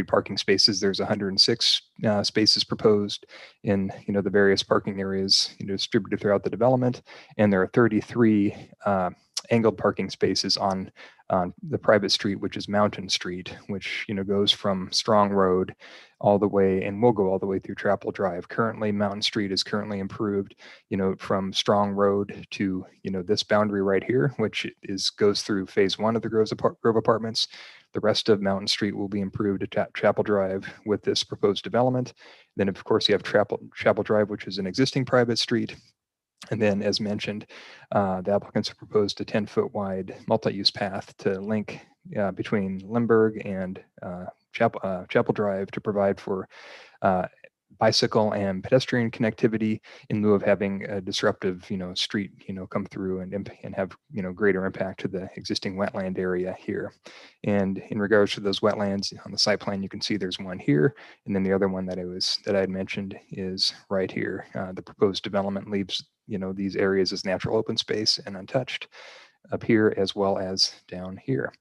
parking spaces, there's 106 spaces proposed in the various parking areas distributed throughout the development, and there are 33 angled parking spaces on the private street, which is Mountain Street, which goes from Strong Road all the way, and will go all the way through Chapel Drive. Currently, Mountain Street is currently improved, from Strong Road to this boundary right here, which goes through phase 1 of the Grove Apartments. The rest of Mountain Street will be improved to Chapel Drive with this proposed development. Then, of course, you have Chapel Drive, which is an existing private street. And then, as mentioned, the applicants have proposed a 10-foot wide multi-use path to link between Limburg and Chapel Drive to provide for bicycle and pedestrian connectivity in lieu of having a disruptive, street, come through and have, greater impact to the existing wetland area here. And in regards to those wetlands on the site plan, you can see there's one here, and then the other one that I had mentioned is right here. The proposed development leaves, these areas as natural open space and untouched up here as well as down here.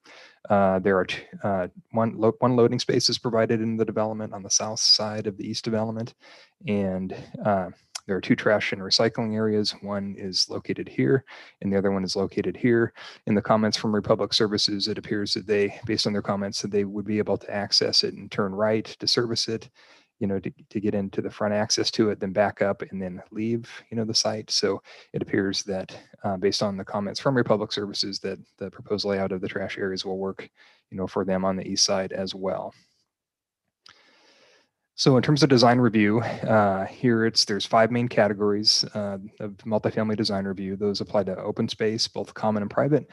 There are one loading space is provided in the development on the south side of the east development, and there are 2 trash and recycling areas. One is located here, and the other one is located here. In the comments from Republic Services, it appears that they, based on their comments, that they would be able to access it and turn right to service it, to get into the front access to it, then back up and then leave, the site. So it appears that based on the comments from Republic Services, that the proposed layout of the trash areas will work, for them on the east side as well. So in terms of design review, here there's 5 main categories of multifamily design review. Those apply to open space, both common and private,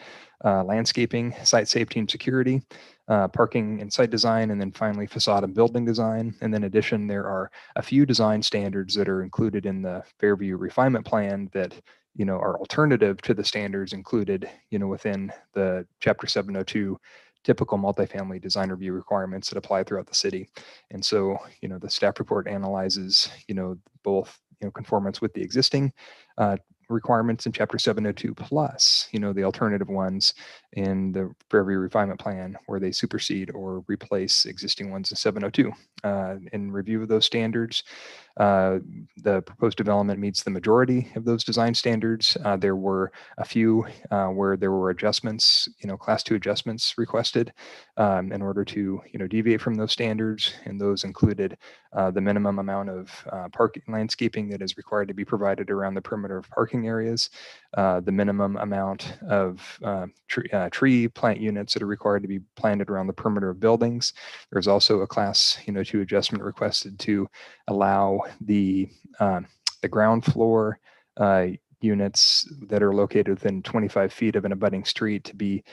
landscaping, site safety and security, parking and site design, and then finally facade and building design. And then in addition, there are a few design standards that are included in the Fairview Refinement Plan that are alternative to the standards included within the Chapter 702 typical multifamily design review requirements that apply throughout the city. And so, the staff report analyzes, both, conformance with the existing requirements in Chapter 702 plus, the alternative ones in the Fairview Refinement Plan where they supersede or replace existing ones in 702. In review of those standards, the proposed development meets the majority of those design standards. There were a few where there were adjustments, class 2 adjustments requested in order to, deviate from those standards. And those included the minimum amount of parking landscaping that is required to be provided around the perimeter of parking areas, the minimum amount of tree plant units that are required to be planted around the perimeter of buildings. There's also a class 2 adjustment requested to allow the ground floor units that are located within 25 feet of an abutting street to be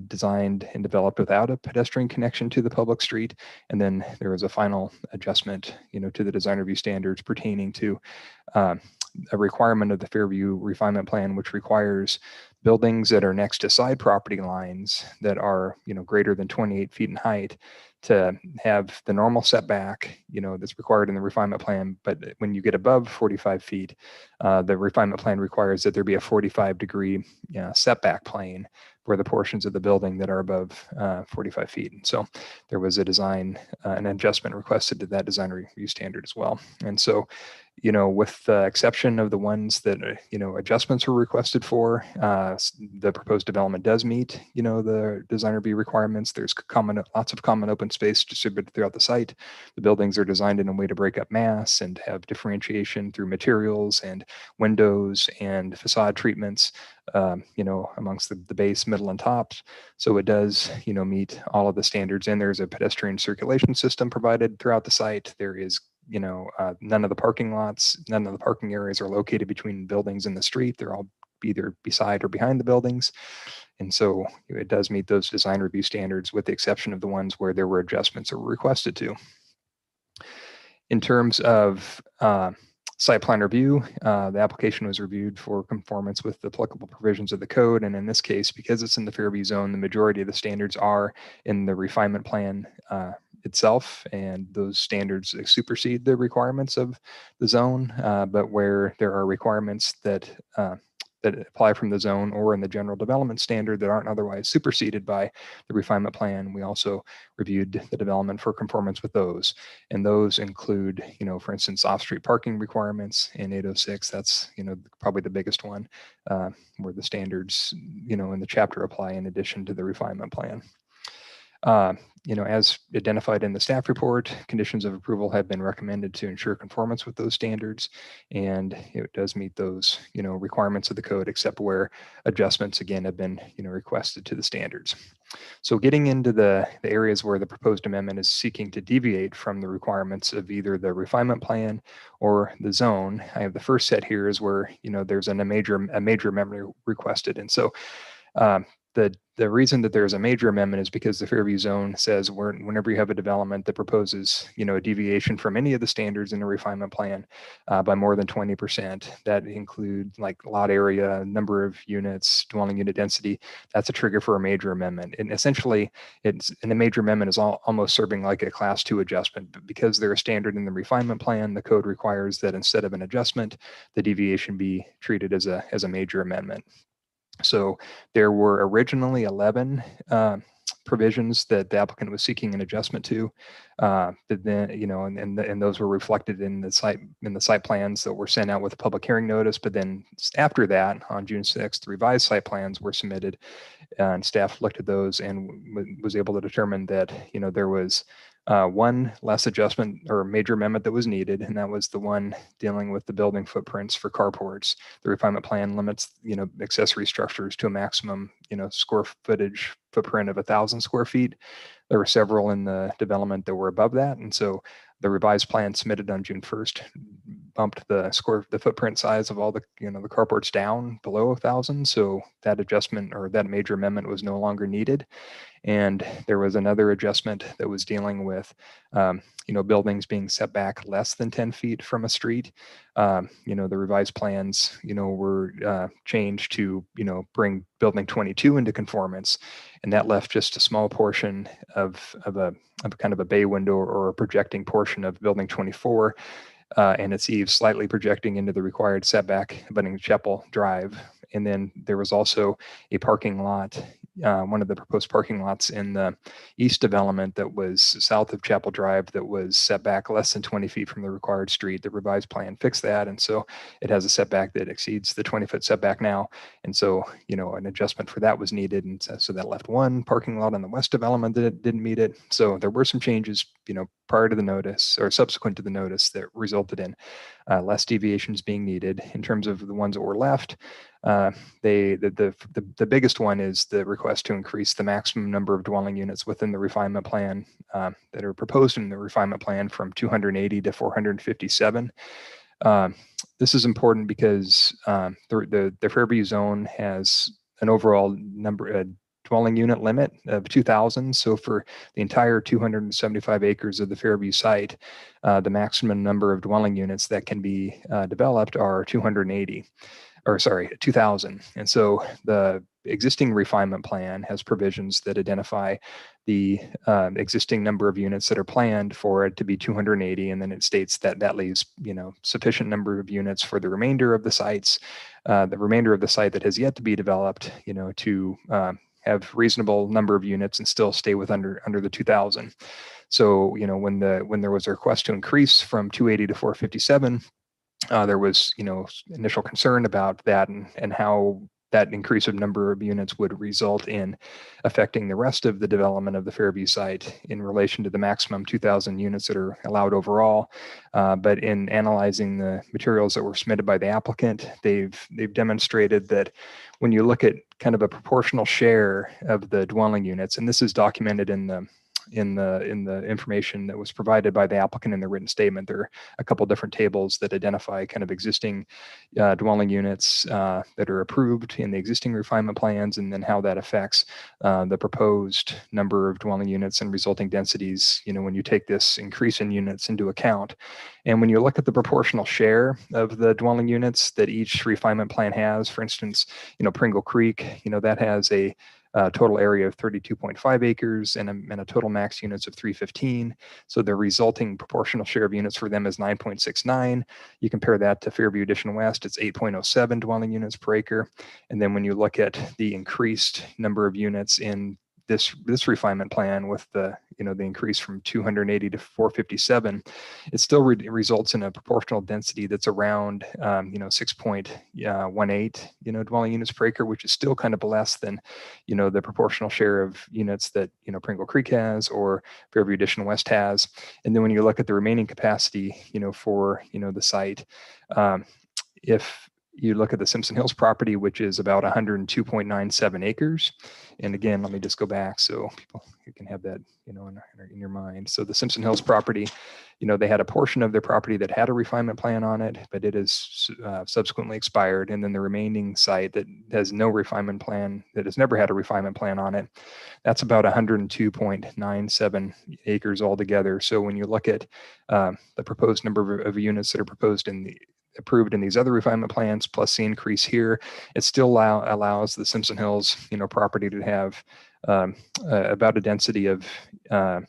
designed and developed without a pedestrian connection to the public street. And then there was a final adjustment, to the design review standards pertaining to a requirement of the Fairview Refinement Plan, which requires buildings that are next to side property lines that are, greater than 28 feet in height to have the normal setback, that's required in the refinement plan. But when you get above 45 feet, the refinement plan requires that there be a 45-degree setback plane for the portions of the building that are above 45 feet. And so there was a design, an adjustment requested to that design review standard as well. And so, with the exception of the ones that, adjustments were requested for, the proposed development does meet, the design review requirements. There's lots of common open space distributed throughout the site. The buildings are designed in a way to break up mass and have differentiation through materials and windows and facade treatments, amongst the base, middle, and tops. So it does, meet all of the standards. And there's a pedestrian circulation system provided throughout the site. There is, none of the parking areas are located between buildings and the street. They're all either beside or behind the buildings. And so it does meet those design review standards with the exception of the ones where there were adjustments that were requested to. In terms of site plan review, the application was reviewed for conformance with the applicable provisions of the code. And in this case, because it's in the Fairview zone, the majority of the standards are in the refinement plan itself, and those standards supersede the requirements of the zone. But where there are requirements that apply from the zone or in the general development standard that aren't otherwise superseded by the refinement plan, we also reviewed the development for conformance with those. And those include, for instance, off-street parking requirements in 806. That's, probably the biggest one where the standards, in the chapter apply in addition to the refinement plan. As identified in the staff report, conditions of approval have been recommended to ensure conformance with those standards, and it does meet those, requirements of the code, except where adjustments again have been, requested to the standards. So getting into the areas where the proposed amendment is seeking to deviate from the requirements of either the refinement plan or the zone, I have the first set here is where, there's a major amendment requested. And so the reason that there's a major amendment is because the Fairview zone says whenever you have a development that proposes, a deviation from any of the standards in the refinement plan by more than 20%, that includes like lot area, number of units, dwelling unit density, that's a trigger for a major amendment. And essentially, the major amendment is almost serving like a class 2 adjustment, but because they're a standard in the refinement plan, the code requires that instead of an adjustment, the deviation be treated as a major amendment. So there were originally 11 provisions that the applicant was seeking an adjustment to, but then and those were reflected in the site plans that were sent out with a public hearing notice. But then after that, on June 6th, the revised site plans were submitted, and staff looked at those and was able to determine that there was one less adjustment or major amendment that was needed, and that was the one dealing with the building footprints for carports. The refinement plan limits, accessory structures to a maximum, square footage footprint of 1,000 square feet. There were several in the development that were above that, and so the revised plan submitted on June 1st bumped the footprint size of all the the carports down below 1,000. So that adjustment or that major amendment was no longer needed. And there was another adjustment that was dealing with, buildings being set back less than 10 feet from a street. The revised plans, were changed to, bring building 22 into conformance. And that left just a small portion of kind of a bay window or a projecting portion of building 24 and its eaves slightly projecting into the required setback abutting Chapel Drive. And then there was also a parking lot, one of the proposed parking lots in the east development that was south of Chapel Drive that was set back less than 20 feet from the required street. The revised plan fixed that. And so it has a setback that exceeds the 20-foot setback now. And so, an adjustment for that was needed. And so that left one parking lot in the west development that didn't meet it. So there were some changes, prior to the notice or subsequent to the notice that resulted in less deviations being needed. In terms of the ones that were left, the biggest one is the request to increase the maximum number of dwelling units within the refinement plan that are proposed in the refinement plan from 280 to 457. This is important because the Fairview zone has an overall dwelling unit limit of 2,000. So for the entire 275 acres of the Fairview site, the maximum number of dwelling units that can be developed are 2,000. And so the existing refinement plan has provisions that identify the existing number of units that are planned for it to be 280. And then it states that that leaves, sufficient number of units for the remainder of the sites, the remainder of the site that has yet to be developed, to have reasonable number of units and still stay with under the 2,000. So, when there was a request to increase from 280 to 457, there was, initial concern about that and how that increase of number of units would result in affecting the rest of the development of the Fairview site in relation to the maximum 2,000 units that are allowed overall. But in analyzing the materials that were submitted by the applicant, they've demonstrated that when you look at kind of a proportional share of the dwelling units, and this is documented in the information that was provided by the applicant in the written statement, there are a couple different tables that identify kind of existing dwelling units that are approved in the existing refinement plans, and then how that affects the proposed number of dwelling units and resulting densities, when you take this increase in units into account. And when you look at the proportional share of the dwelling units that each refinement plan has, for instance, Pringle Creek, that has a total area of 32.5 acres and a total max units of 315. So the resulting proportional share of units for them is 9.69. You compare that to Fairview Addition West, it's 8.07 dwelling units per acre. And then when you look at the increased number of units in this refinement plan with the increase from 280 to 457, it still results in a proportional density that's around 6.18 dwelling units per acre, which is still kind of less than the proportional share of units that Pringle Creek has or Fairview Addition West has. And then when you look at the remaining capacity for the site, if you look at the Simpson Hills property, which is about 102.97 acres. And again, let me just go back so people you can have that, in your mind. So the Simpson Hills property, they had a portion of their property that had a refinement plan on it, but it is subsequently expired. And then the remaining site that has no refinement plan, that has never had a refinement plan on it, that's about 102.97 acres altogether. So when you look at the proposed number of units that are approved in these other refinement plans, plus the increase here, it still allows the Simpson Hills, property to have about a density of around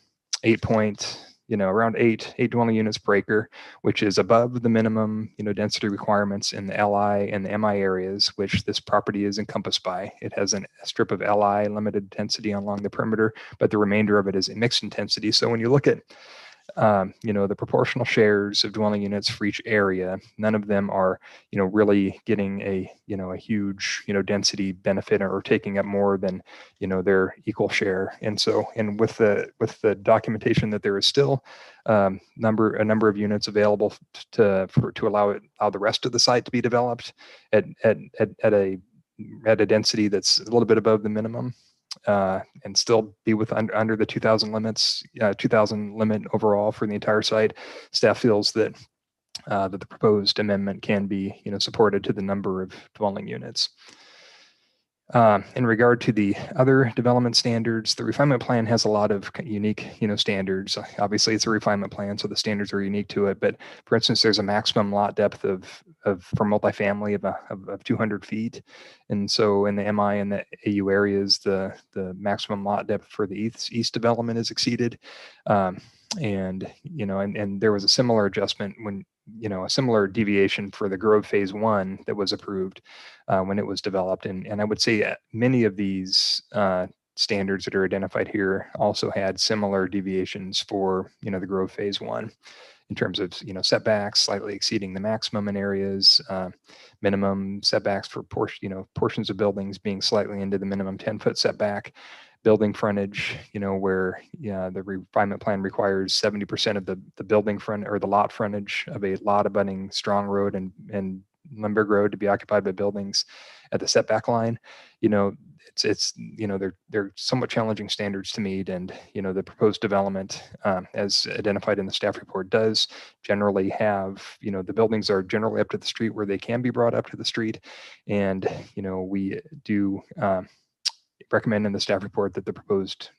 eight dwelling units per acre, which is above the minimum, density requirements in the LI and the MI areas, which this property is encompassed by. It has a strip of LI limited density along the perimeter, but the remainder of it is mixed intensity. So when you look at the proportional shares of dwelling units for each area, none of them are, really getting a huge, density benefit or taking up more than, their equal share. And so, and with the documentation that there is still a number of units available to allow the rest of the site to be developed at a density that's a little bit above the minimum. And still be under the 2,000 limits, 2,000 limit overall for the entire site. Staff feels that the proposed amendment can be, supported to the number of dwelling units. In regard to the other development standards, the refinement plan has a lot of unique, standards. Obviously, it's a refinement plan, so the standards are unique to it. But for instance, there's a maximum lot depth for multifamily of 200 feet, and so in the MI and the AU areas, the maximum lot depth for the east development is exceeded. And there was a similar adjustment when, a similar deviation for the Grove Phase 1 that was approved when it was developed. And I would say many of these standards that are identified here also had similar deviations for, the Grove Phase 1 in terms of, setbacks slightly exceeding the maximum in areas, minimum setbacks for portions of buildings being slightly into the minimum 10-foot setback, building frontage, where the refinement plan requires 70% of the building front or the lot frontage of a lot abutting Strong Road and Limburg Road to be occupied by buildings at the setback line. They're somewhat challenging standards to meet, and the proposed development, as identified in the staff report, does generally have, the buildings are generally up to the street where they can be brought up to the street, and we do recommend in the staff report that the proposed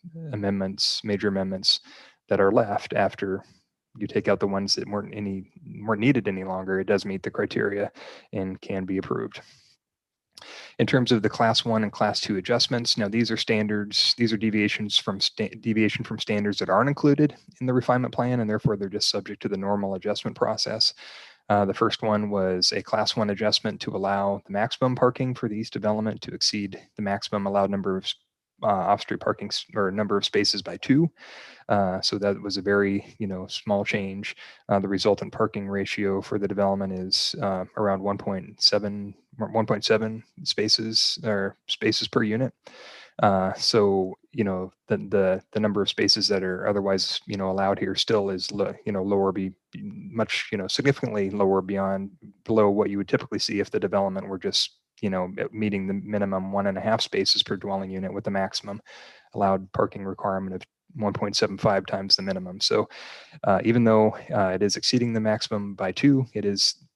major amendments that are left after you take out the ones that weren't needed any longer, it does meet the criteria and can be approved. In terms of the Class 1 and Class 2 adjustments, now these are standards, these are deviation from standards that aren't included in the refinement plan, and therefore they're just subject to the normal adjustment process. The first one was a Class 1 adjustment to allow the maximum parking for the east development to exceed the maximum allowed number of off-street parking or number of spaces by 2. So that was a very, small change. The resultant parking ratio for the development is around 1.7 spaces or spaces per unit. So, the number of spaces that are otherwise, allowed here still is, lower, much, significantly lower below what you would typically see if the development were just, meeting the minimum 1.5 spaces per dwelling unit with the maximum allowed parking requirement of 1.75 times the minimum. So even though it is exceeding the maximum by 2,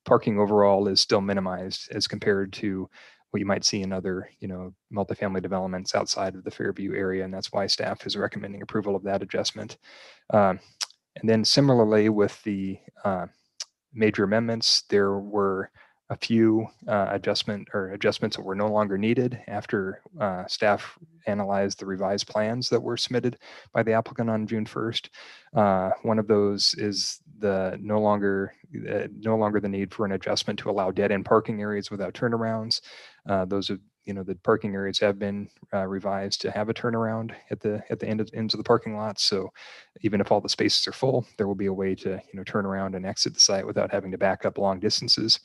parking overall is still minimized as compared to what you might see in other, multifamily developments outside of the Fairview area. And that's why staff is recommending approval of that adjustment. And then similarly with the major amendments, there were a few adjustments that were no longer needed after staff analyzed the revised plans that were submitted by the applicant on June 1st. One of those is no longer the need for an adjustment to allow dead-end parking areas without turnarounds. The parking areas have been revised to have a turnaround at the ends of the parking lots. So even if all the spaces are full, there will be a way to turn around and exit the site without having to back up long distances.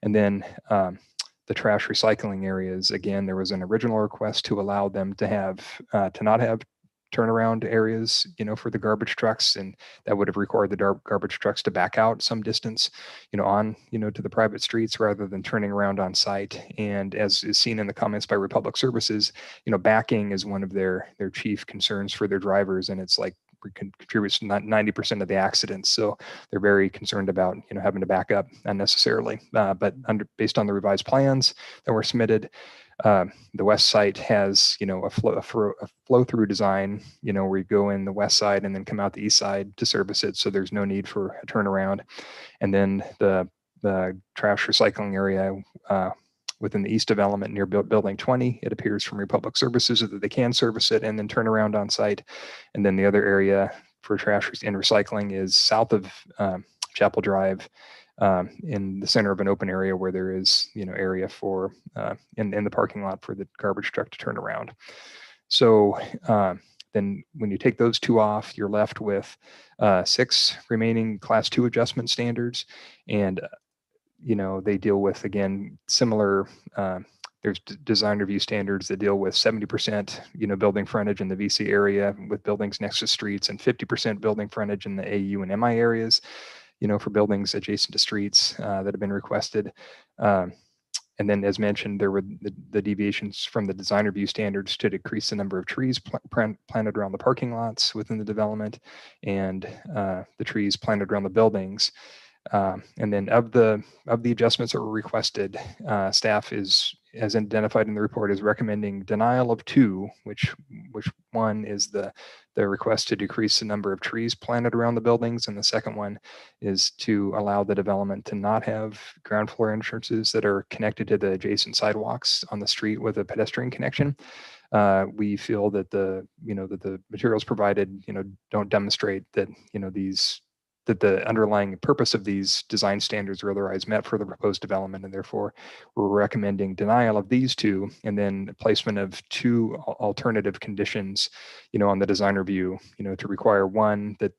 And then the trash recycling areas, again, there was an original request to allow them to have to not have turnaround areas, for the garbage trucks, and that would have required the garbage trucks to back out some distance, on, to the private streets rather than turning around on site. And as is seen in the comments by Republic Services, backing is one of their chief concerns for their drivers, and it's like contributes to 90% of the accidents. So they're very concerned about having to back up unnecessarily. But based on the revised plans that were submitted, the west site has a flow through design, where you go in the west side and then come out the east side to service it. So there's no need for a turnaround. And then the trash recycling area within the east development near building 20, it appears from Republic Services that they can service it and then turn around on site. And then the other area for trash and recycling is south of Chapel Drive, in the center of an open area where there is area for in the parking lot for the garbage truck to turn around. So then when you take those two off, you're left with 6 remaining Class 2 adjustment standards. And they deal with, again, similar, there's design review standards that deal with 70%, building frontage in the VC area with buildings next to streets, and 50% building frontage in the AU and MI areas, for buildings adjacent to streets that have been requested. And then, as mentioned, there were the deviations from the design review standards to decrease the number of trees planted around the parking lots within the development, and the trees planted around the buildings. And then of the adjustments that were requested, staff is, as identified in the report, is recommending denial of 2, which one is the request to decrease the number of trees planted around the buildings, and the second one is to allow the development to not have ground floor entrances that are connected to the adjacent sidewalks on the street with a pedestrian connection. We feel that the materials provided don't demonstrate that that the underlying purpose of these design standards are otherwise met for the proposed development, and therefore we're recommending denial of these 2, and then placement of 2 alternative conditions, on the design review, to require, 1, that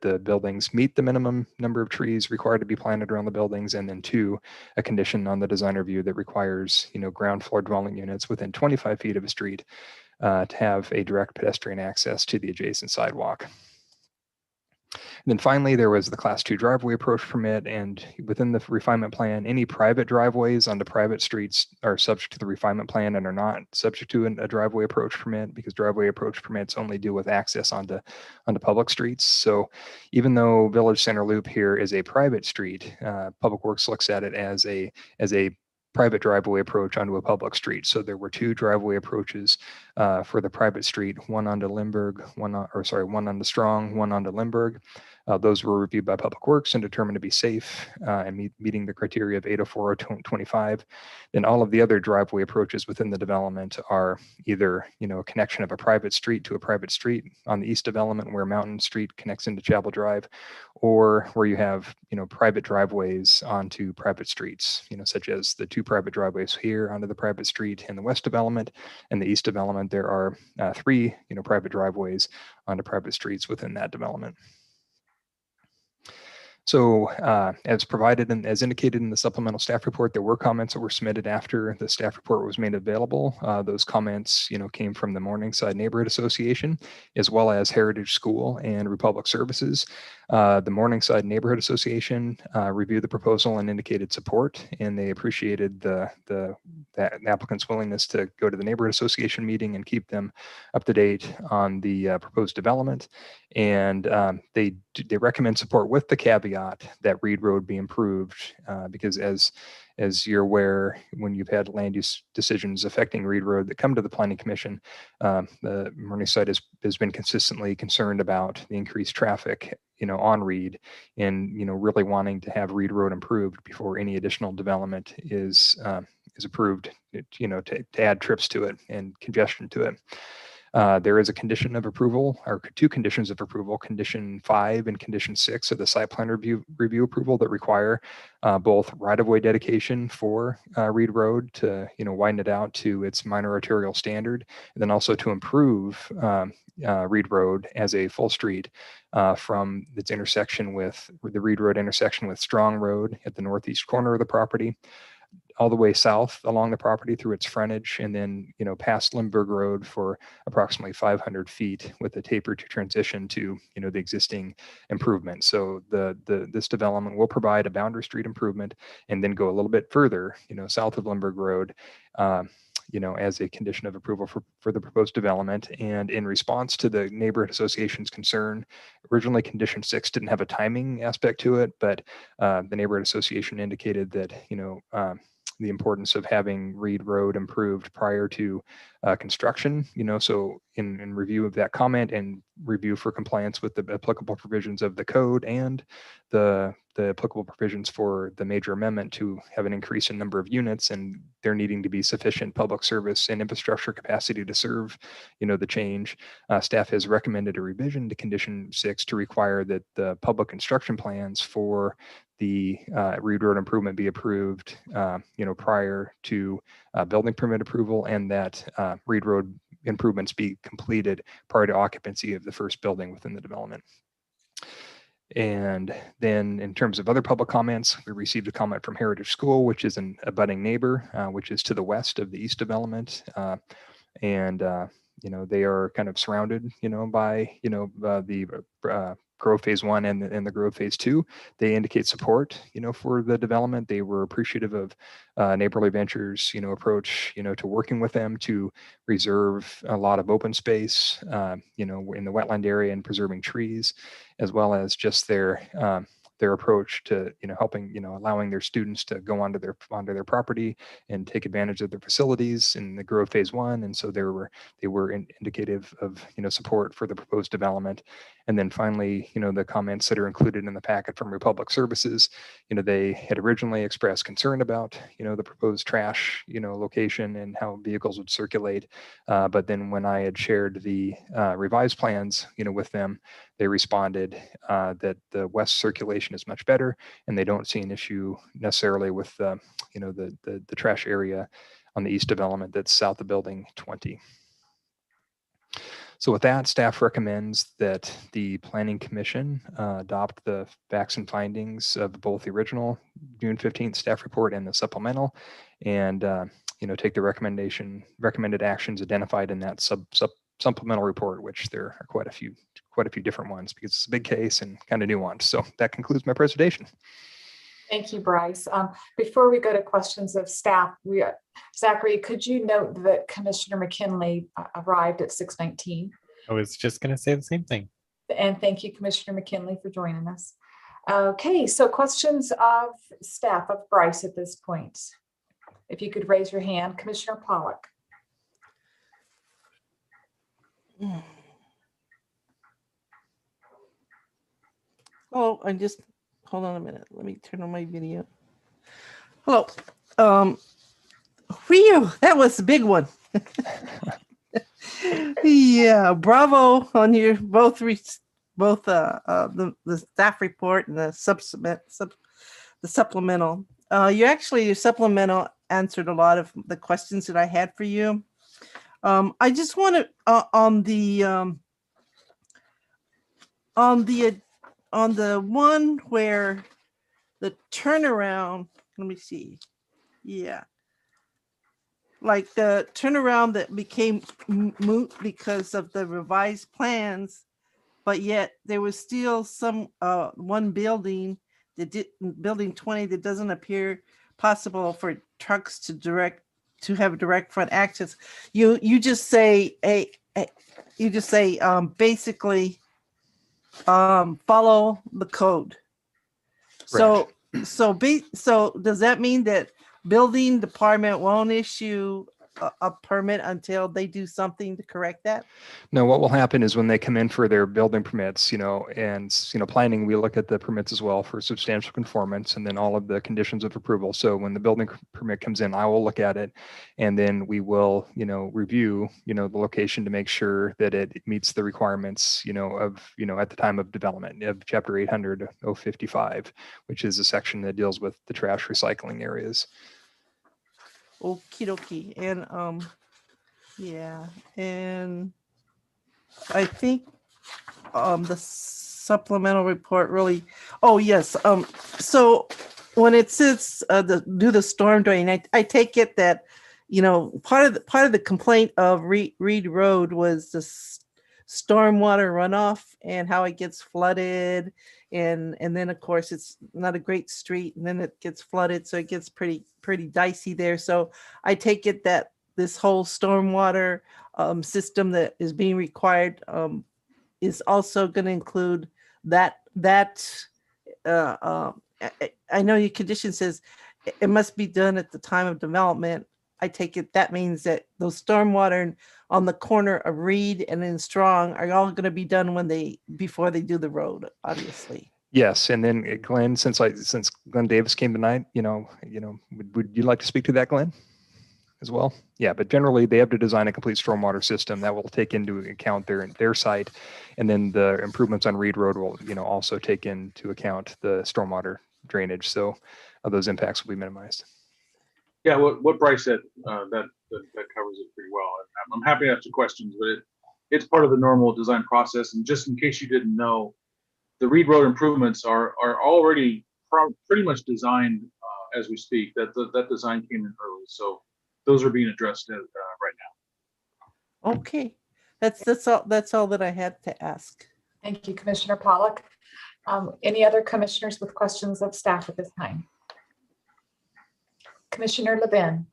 the buildings meet the minimum number of trees required to be planted around the buildings, and then 2, a condition on the design review that requires, ground floor dwelling units within 25 feet of a street to have a direct pedestrian access to the adjacent sidewalk. And then finally, there was the Class 2 driveway approach permit, and within the refinement plan, any private driveways onto private streets are subject to the refinement plan and are not subject to a driveway approach permit, because driveway approach permits only deal with access onto public streets. So even though Village Center Loop here is a private street, Public Works looks at it as a private driveway approach onto a public street. So there were 2 driveway approaches for the private street, one onto Lindbergh, one onto Strong, one onto Lindbergh. Those were reviewed by Public Works and determined to be safe and meeting the criteria of 804/25. Then all of the other driveway approaches within the development are either a connection of a private street to a private street on the east development where Mountain Street connects into Chapel Drive, or where you have private driveways onto private streets, such as the 2 private driveways here onto the private street in the west development. And the east development, there are 3 private driveways onto private streets within that development. So as provided and as indicated in the supplemental staff report, there were comments that were submitted after the staff report was made available. Those comments, came from the Morningside Neighborhood Association, as well as Heritage School and Republic Services. The Morningside Neighborhood Association reviewed the proposal and indicated support, and they appreciated the applicant's willingness to go to the Neighborhood Association meeting and keep them up to date on the proposed development. And they recommend support with the caveat that Reed Road be improved, because as you're aware, when you've had land use decisions affecting Reed Road that come to the Planning Commission, the Morningside has been consistently concerned about the increased traffic, on Reed, and really wanting to have Reed Road improved before any additional development is approved, to add trips to it and congestion to it. There is a condition of approval, or 2 conditions of approval, condition 5 and condition 6 of the site plan review approval, that require both right-of-way dedication for Reed Road to widen it out to its minor arterial standard, and then also to improve Reed Road as a full street from its intersection with the Reed Road intersection with Strong Road at the northeast corner of the property, all the way south along the property through its frontage, and then, past Limburg Road for approximately 500 feet with a taper to transition to, the existing improvement. So this development will provide a boundary street improvement and then go a little bit further, south of Limburg Road, as a condition of approval for the proposed development. And in response to the neighborhood association's concern, originally condition 6 didn't have a timing aspect to it, but the neighborhood association indicated that, the importance of having Reed Road improved prior to construction, so in review of that comment and review for compliance with the applicable provisions of the code and the applicable provisions for the major amendment to have an increase in number of units and there needing to be sufficient public service and infrastructure capacity to serve, the change, staff has recommended a revision to condition 6 to require that the public construction plans for the Reed Road improvement be approved, prior to building permit approval, and that Reed Road improvements be completed prior to occupancy of the first building within the development. And then in terms of other public comments, we received a comment from Heritage School, which is an abutting neighbor, which is to the west of the east development. They are kind of surrounded, by, the Grove Phase 1 and the Grove Phase 2. They indicate support, for the development. They were appreciative of Neighborly Ventures, approach, to working with them to reserve a lot of open space, in the wetland area and preserving trees, as well as just their approach to, helping, allowing their students to go onto their property and take advantage of their facilities in the Grove Phase 1. And so they were indicative of, support for the proposed development. And then finally, the comments that are included in the packet from Republic Services, they had originally expressed concern about, the proposed trash, location and how vehicles would circulate. But then when I had shared the revised plans, with them, they responded that the west circulation is much better, and they don't see an issue necessarily with, the trash area on the east development that's south of Building 20. So with that, staff recommends that the Planning Commission adopt the facts and findings of both the original June 15th staff report and the supplemental, and take the recommended actions identified in that supplemental report, which there are quite a few different ones because it's a big case and kind of nuanced. So that concludes my presentation. Thank you, Bryce. Before we go to questions of staff, Zachary, could you note that Commissioner McKinley arrived at 6:19? I was just going to say the same thing. And thank you, Commissioner McKinley, for joining us. Okay, so questions of staff, of Bryce at this point. If you could raise your hand, Commissioner Pollock. Oh, hold on a minute. Let me turn on my video. Hello. Phew, that was a big one. Yeah, bravo on your both the staff report and the supplemental. Your supplemental answered a lot of the questions that I had for you. I just want to on the one where the turnaround, let me see. Yeah. Like the turnaround that became moot because of the revised plans, but yet there was still some one building building 20 that doesn't appear possible for trucks to have direct front access. You just say basically follow the code. So does that mean that building department won't issue a permit until they do something to correct that? No, what will happen is when they come in for their building permits, and planning, we look at the permits as well for substantial conformance and then all of the conditions of approval. So when the building permit comes in, I will look at it, and then we will, review, the location to make sure that it meets the requirements, at the time of development of Chapter 800-055, which is a section that deals with the trash recycling areas. Okie dokie. And yeah, and I think the supplemental report really, oh yes, so when it says do the storm drain, I take it that, part of the complaint of Reed Road was the stormwater runoff and how it gets flooded, and then of course it's not a great street, and then it gets flooded, so it gets pretty dicey there. So I take it that this whole stormwater system that is being required is also going to include that. I know your condition says it must be done at the time of development. I take it that means that those stormwater on the corner of Reed and in Strong are all going to be done before they do the road, obviously. Yes, and then Glenn, since Glenn Davis came tonight, would you like to speak to that, Glenn, as well? Yeah, but generally they have to design a complete stormwater system that will take into account their site, and then the improvements on Reed Road will, also take into account the stormwater drainage. So those impacts will be minimized. Yeah, what Bryce said, that covers it pretty well. I'm happy to answer questions, but it's part of the normal design process. And just in case you didn't know, the Reed Road improvements are already pretty much designed as we speak. That design came in early, so those are being addressed right now. Okay, that's all that I had to ask. Thank you, Commissioner Pollock. Any other commissioners with questions of staff at this time? Commissioner Levin.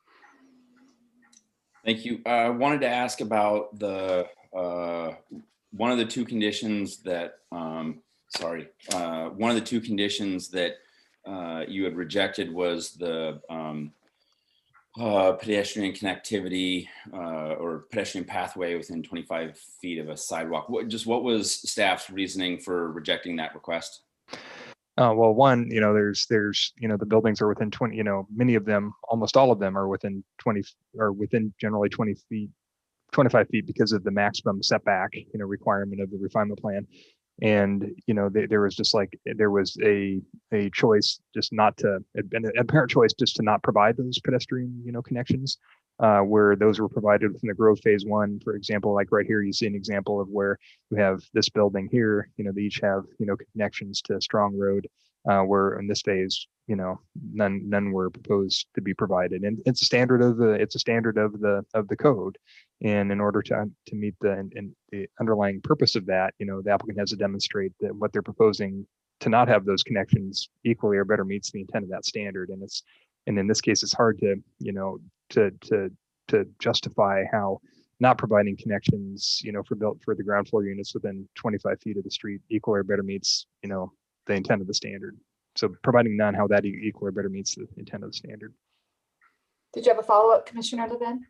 Thank you. I wanted to ask about the one of the two conditions that you had rejected was the pedestrian connectivity or pedestrian pathway within 25 feet of a sidewalk. What was staff's reasoning for rejecting that request? Well, one, there's the buildings are within 20, many of them, almost all of them are within 20 or within generally 20 feet, 25 feet because of the maximum setback, requirement of the refinement plan. And, there was a choice just not to, an apparent choice just to not provide those pedestrian, connections, where those were provided within the growth phase one. For example, like right here, you see an example of where you have this building here, they each have, connections to Strong Road, where in this phase, none were proposed to be provided. And it's a standard of the code. And in order to meet the underlying purpose of that, the applicant has to demonstrate that what they're proposing to not have those connections equally or better meets the intent of that standard. And in this case, it's hard to, to justify how not providing connections, for the ground floor units within 25 feet of the street equal or better meets, the intent of the standard. So providing none, how that equal or better meets the intent of the standard. Did you have a follow-up, Commissioner Levin?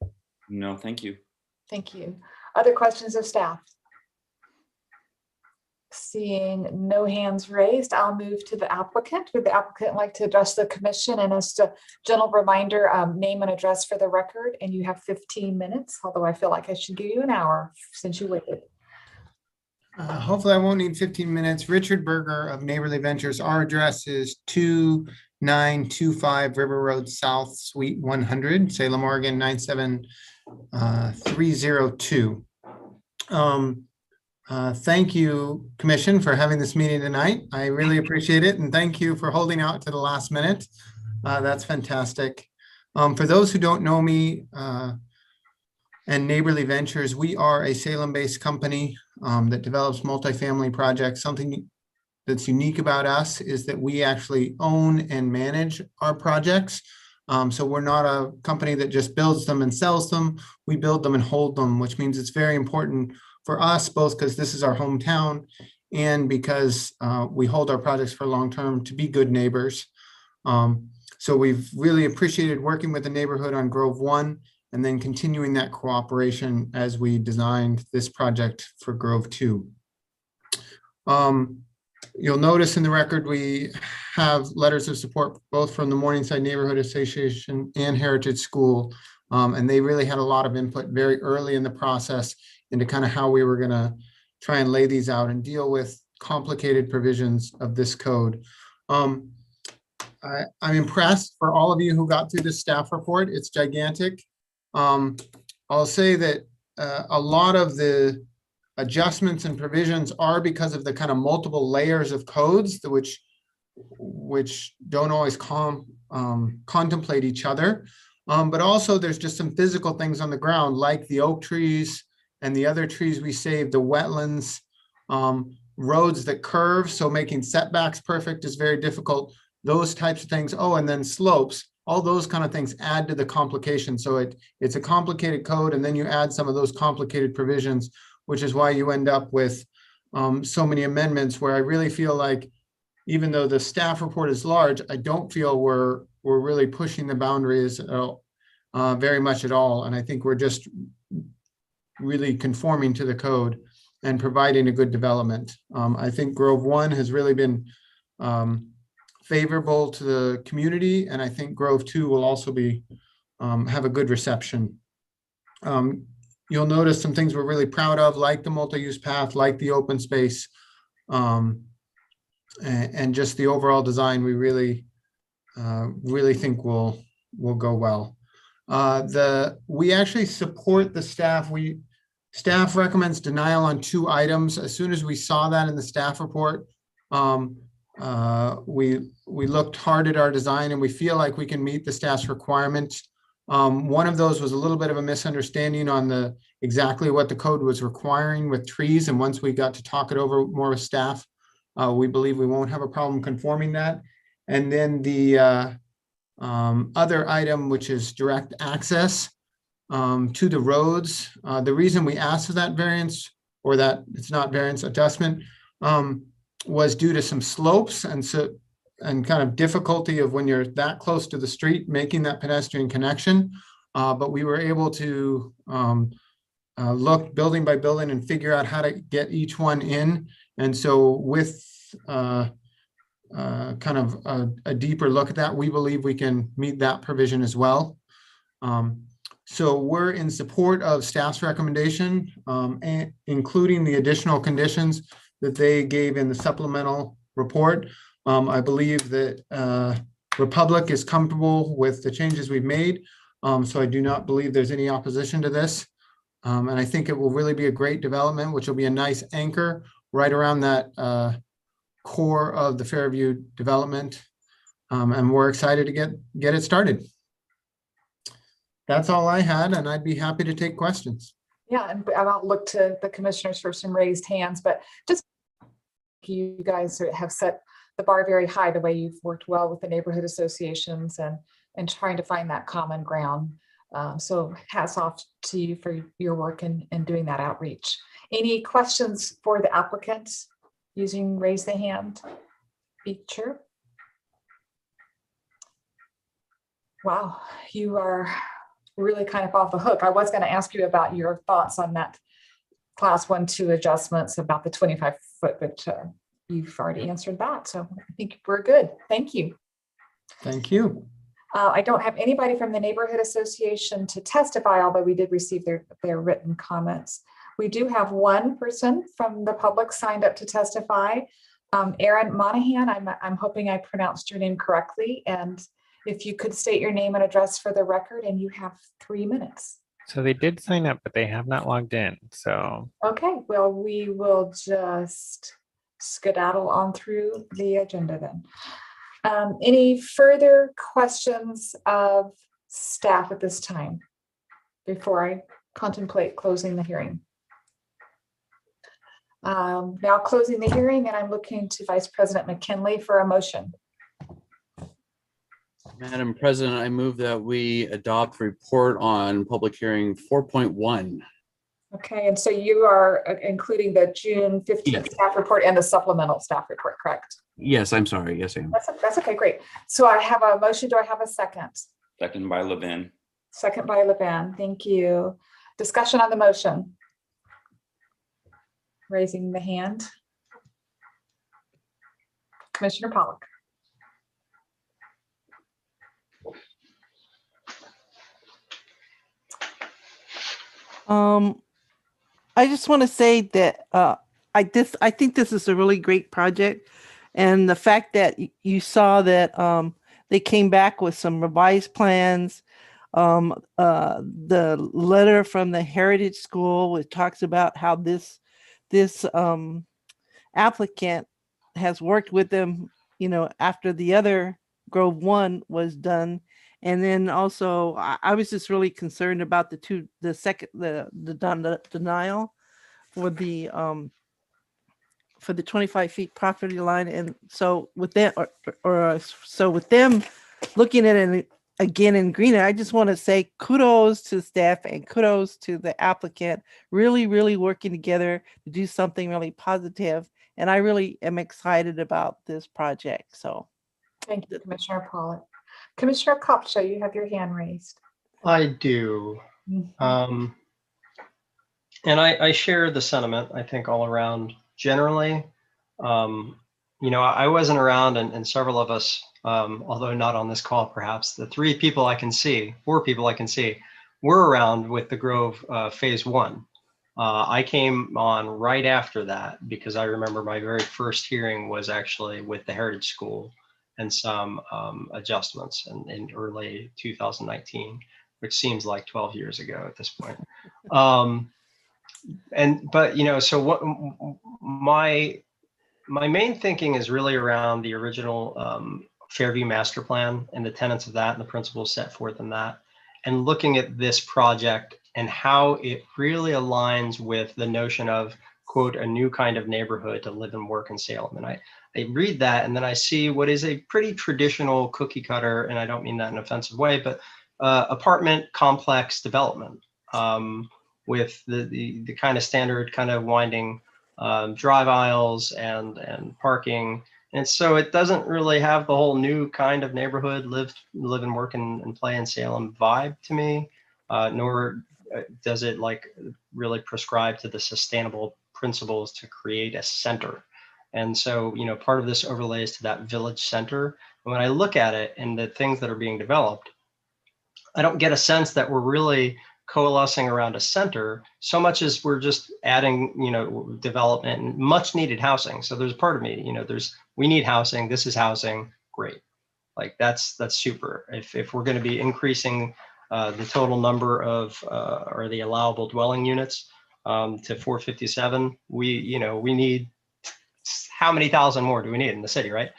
No, thank you. Thank you. Other questions of staff? Seeing no hands raised, I'll move to the applicant. Would the applicant like to address the commission? And as a gentle reminder, name and address for the record, and you have 15 minutes, although I feel like I should give you an hour since you waited. Hopefully I won't need 15 minutes. Richard Berger of Neighborly Ventures. Our address is 2925 River Road South, Suite 100, Salem, Oregon, 97302. Thank you, Commission, for having this meeting tonight. I really appreciate it. And thank you for holding out to the last minute. That's fantastic. For those who don't know me and Neighborly Ventures, we are a Salem-based company that develops multifamily projects. Something that's unique about us is that we actually own and manage our projects. So we're not a company that just builds them and sells them. We build them and hold them, which means it's very important for us, both because this is our hometown and because we hold our projects for long-term to be good neighbors. So we've really appreciated working with the neighborhood on Grove 1 and then continuing that cooperation as we designed this project for Grove 2. You'll notice in the record we have letters of support both from the Morningside Neighborhood Association and Heritage School, and they really had a lot of input very early in the process into kind of how we were going to try and lay these out and deal with complicated provisions of this code. I'm impressed for all of you who got through this staff report. It's gigantic. I'll say that a lot of the adjustments and provisions are because of the kind of multiple layers of codes, which which don't always contemplate each other. But also there's just some physical things on the ground, like the oak trees and the other trees we saved, the wetlands, roads that curve, so making setbacks perfect is very difficult. Those types of things. Oh, and then slopes, all those kind of things add to the complication. So it's a complicated code, and then you add some of those complicated provisions, which is why you end up with so many amendments, where I really feel like, even though the staff report is large, I don't feel we're really pushing the boundaries very much at all. And I think we're just really conforming to the code and providing a good development. I think Grove 1 has really been favorable to the community, and I think Grove 2 will also be have a good reception. You'll notice some things we're really proud of, like the multi-use path, like the open space, and just the overall design. We really think will go well. We actually support the staff. Staff recommends denial on 2 items. As soon as we saw that in the staff report, we looked hard at our design, and we feel like we can meet the staff's requirements. One of those was a little bit of a misunderstanding on exactly what the code was requiring with trees. And once we got to talk it over more with staff, we believe we won't have a problem conforming that. And then the other item, which is direct access to the roads. The reason we asked for that variance, or that it's not variance adjustment, was due to some slopes and kind of difficulty of, when you're that close to the street, making that pedestrian connection. But we were able to look building by building and figure out how to get each one in. And so with kind of a deeper look at that, we believe we can meet that provision as well. So we're in support of staff's recommendation, and including the additional conditions that they gave in the supplemental report. I believe that Republic is comfortable with the changes we've made. So I do not believe there's any opposition to this. And I think it will really be a great development, which will be a nice anchor right around that core of the Fairview development. And we're excited to get it started. That's all I had, and I'd be happy to take questions. Yeah, and I'll look to the commissioners for some raised hands, but just you guys have set the bar very high, the way you've worked well with the neighborhood associations and trying to find that common ground. So hats off to you for your work in doing that outreach. Any questions for the applicant using raise the hand feature? Wow, you are really kind of off the hook. I was going to ask you about your thoughts on that class 1-2 adjustments about the 25-foot, but you've already answered that. So I think we're good. Thank you. Thank you. I don't have anybody from the neighborhood association to testify, although we did receive their written comments. We do have one person from the public signed up to testify. Aaron Monahan, I'm hoping I pronounced your name correctly. And if you could state your name and address for the record, and you have 3 minutes. So they did sign up, but they have not logged in. So Okay, well, we will just skedaddle on through the agenda then. Any further questions of staff at this time before I contemplate closing the hearing? Now closing the hearing, and I'm looking to Vice President McKinley for a motion. Madam President, I move that we adopt report on public hearing 4.1. Okay, and so you are including the June 15th Yes. staff report and the supplemental staff report, correct? Yes, I'm sorry. Yes, I am. That's okay, great. So I have a motion. Do I have a second? Second by Levin. Second by Levan. Thank you. Discussion on the motion. Raising the hand. Commissioner Pollock. I just want to say that I think this is a really great project, and the fact that you saw that they came back with some revised plans, the letter from the Heritage School, which talks about how this applicant has worked with them after the other Grove 1 was done. And then also I was just really concerned about the denial for the 25 feet property line. And so with that, so with them looking at it again in greener, I just want to say kudos to staff and kudos to the applicant, really, really working together to do something really positive. And I really am excited about this project. So Thank you, Commissioner Pollitt. Commissioner Kopcha, you have your hand raised. I do. Mhm. And I share the sentiment, I think, all around generally. I wasn't around, and several of us, although not on this call, perhaps, the four people I can see, were around with the Grove Phase 1. I came on right after that because I remember my very first hearing was actually with the Heritage School and some adjustments in early 2019, which seems like 12 years ago at this point. So what my main thinking is really around the original Fairview master plan and the tenets of that and the principles set forth in that, and looking at this project and how it really aligns with the notion of, quote, a new kind of neighborhood to live and work in Salem. And I read that and then I see what is a pretty traditional cookie cutter, and I don't mean that in an offensive way, but apartment complex development with the kind of standard kind of winding drive aisles and parking. And so it doesn't really have the whole new kind of neighborhood, live and work and play in Salem vibe to me, nor does it really prescribe to the sustainable principles to create a center. And so, part of this overlays to that village center. And when I look at it and the things that are being developed, I don't get a sense that we're really coalescing around a center so much as we're just adding, development and much needed housing. So there's part of me, we need housing. This is housing. Great. That's super. If we're going to be increasing the total number of or the allowable dwelling units to 457, we need, how many thousand more do we need in the city, right?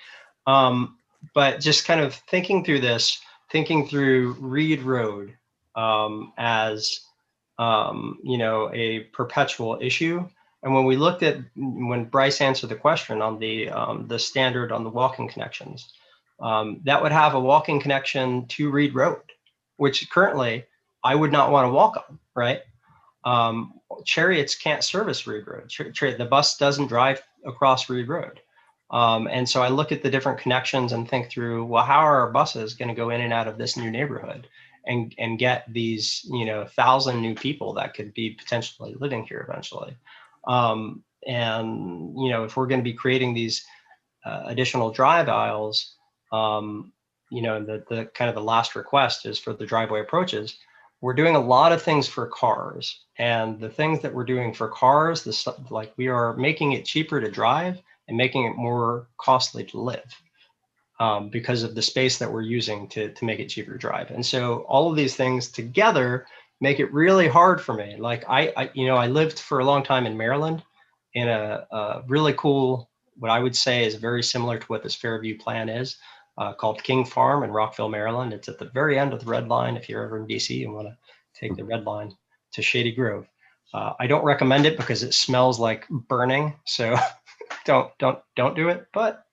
But just kind of thinking through this, thinking through Reed Road as a perpetual issue. And when we looked at, when Bryce answered the question on the standard on the walking connections, that would have a walking connection to Reed Road, which currently I would not want to walk on, right? Chariots can't service Reed Road. The bus doesn't drive across Reed Road. And so I look at the different connections and think through, well, how are our buses going to go in and out of this new neighborhood and get these, 1,000 new people that could be potentially living here eventually? If we're going to be creating these additional drive aisles, the kind of the last request is for the driveway approaches. We're doing a lot of things for cars, and the things that we're doing for cars, we are making it cheaper to drive and making it more costly to live because of the space that we're using to make it cheaper to drive. And so all of these things together make it really hard for me. I lived for a long time in Maryland in a really cool, what I would say is very similar to what this Fairview plan is, called King Farm in Rockville, Maryland. It's at the very end of the Red Line. If you're ever in DC and want to take the Red Line to Shady Grove. I don't recommend it because it smells like burning. So don't do it. But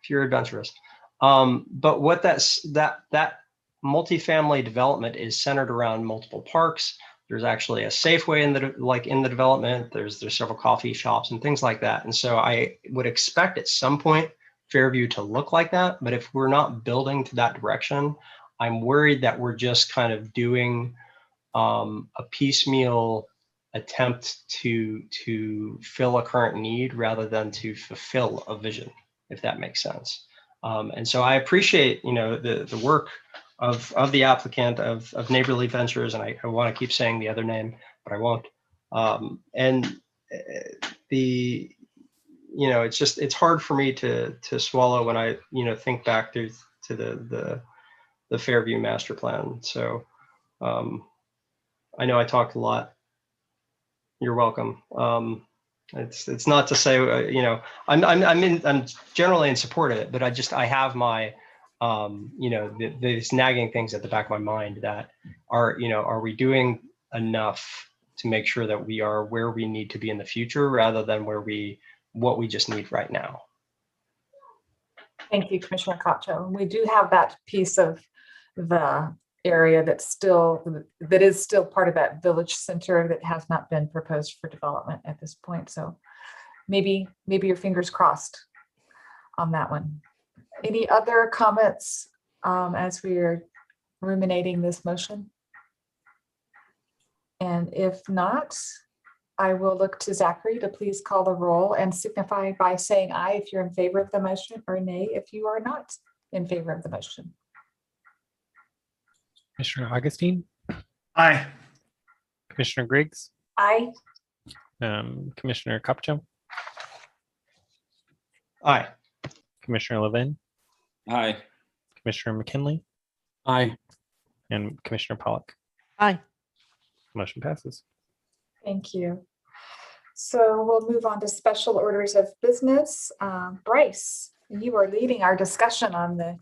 if you're adventurous, but what that multifamily development is centered around multiple parks. There's actually a Safeway in the development. There's several coffee shops and things like that. And so I would expect at some point Fairview to look like that. But if we're not building to that direction, I'm worried that we're just kind of doing a piecemeal attempt to fill a current need rather than to fulfill a vision, if that makes sense. And so I appreciate, the work of the applicant of Neighborly Ventures, and I want to keep saying the other name, but I won't. It's hard for me to swallow when I think back to the Fairview master plan. So I know I talked a lot. You're welcome. It's not to say, I'm generally in support of it, but I have my, these nagging things at the back of my mind that are we doing enough to make sure that we are where we need to be in the future rather than what we just need right now. Thank you, Commissioner Copcho. We do have that piece of the area that is still part of that village center that has not been proposed for development at this point. So maybe your fingers crossed on that one. Any other comments as we are ruminating this motion? And if not, I will look to Zachary to please call the roll and signify by saying aye if you're in favor of the motion, or nay if you are not in favor of the motion. Commissioner Augustine, Aye. Commissioner Griggs, Aye. Commissioner Copcho, Aye. Commissioner Levin, Hi. Commissioner McKinley, Aye. and Commissioner Pollock. Aye. Motion passes. Thank you. So we'll move on to special orders of business. Bryce, you are leading our discussion on the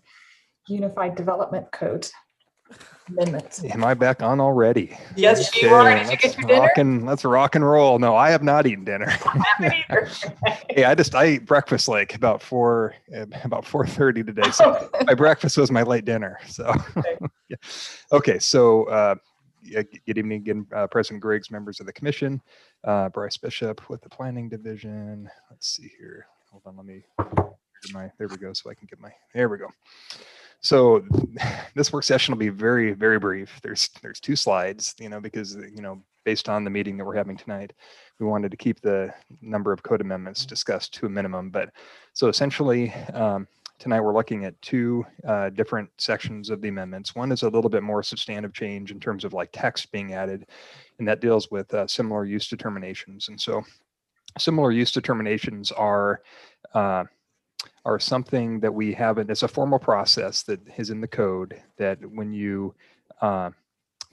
Unified Development Code amendment. Am I back on already? Yes, you are. Did you Let's get your dinner? let's rock and roll. No, I have not eaten dinner. I haven't either. Hey, I ate breakfast like about 4:30 today. So my breakfast was my late dinner. So yeah. Okay, so good evening again, President Griggs, members of the commission, Bryce Bishop with the Planning Division. Let's see here. Hold on, let me there we go. So I can get there we go. So this work session will be very, very brief. There's 2 slides, because, based on the meeting that we're having tonight, we wanted to keep the number of code amendments discussed to a minimum. But so essentially, tonight we're looking at 2 different sections of the amendments. One is a little bit more substantive change in terms of like text being added, and that deals with similar use determinations. And so similar use determinations are something that we have, and it's a formal process that is in the code that when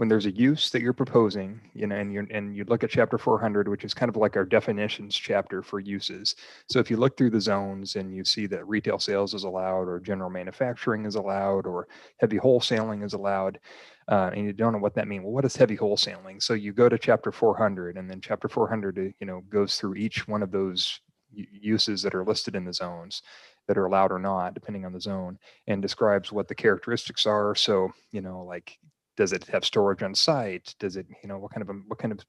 there's a use that you're proposing, and you look at chapter 400, which is kind of like our definitions chapter for uses. So if you look through the zones and you see that retail sales is allowed, or general manufacturing is allowed, or heavy wholesaling is allowed, and you don't know what that means. Well, what is heavy wholesaling? So you go to chapter 400, and then chapter 400, goes through each one of those uses that are listed in the zones that are allowed or not, depending on the zone, and describes what the characteristics are. So, like, does it have storage on site? Does it, what kind of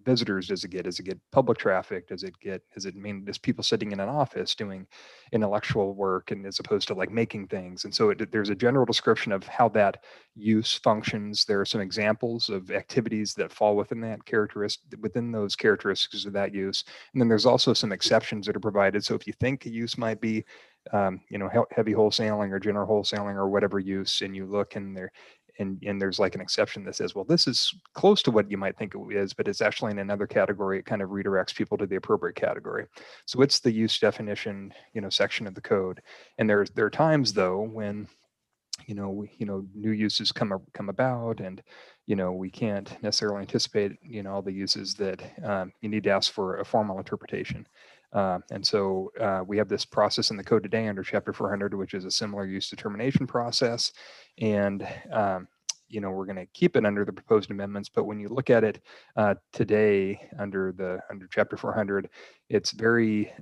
visitors does it get? Does it get public traffic? Does it mean there's people sitting in an office doing intellectual work, and as opposed to like making things? And so there's a general description of how that use functions. There are some examples of activities that fall within those characteristics of that use. And then there's also some exceptions that are provided. So if you think a use might be, heavy wholesaling or general wholesaling or whatever use, and you look in there, and there's like an exception that says, well, this is close to what you might think it is, but it's actually in another category. It kind of redirects people to the appropriate category. So it's the use definition, section of the code. And there are times though when, new uses come about, and we can't necessarily anticipate all the uses that you need to ask for a formal interpretation. And so we have this process in the code today under chapter 400, which is a similar use determination process. And, we're going to keep it under the proposed amendments. But when you look at it today under chapter 400, it's very,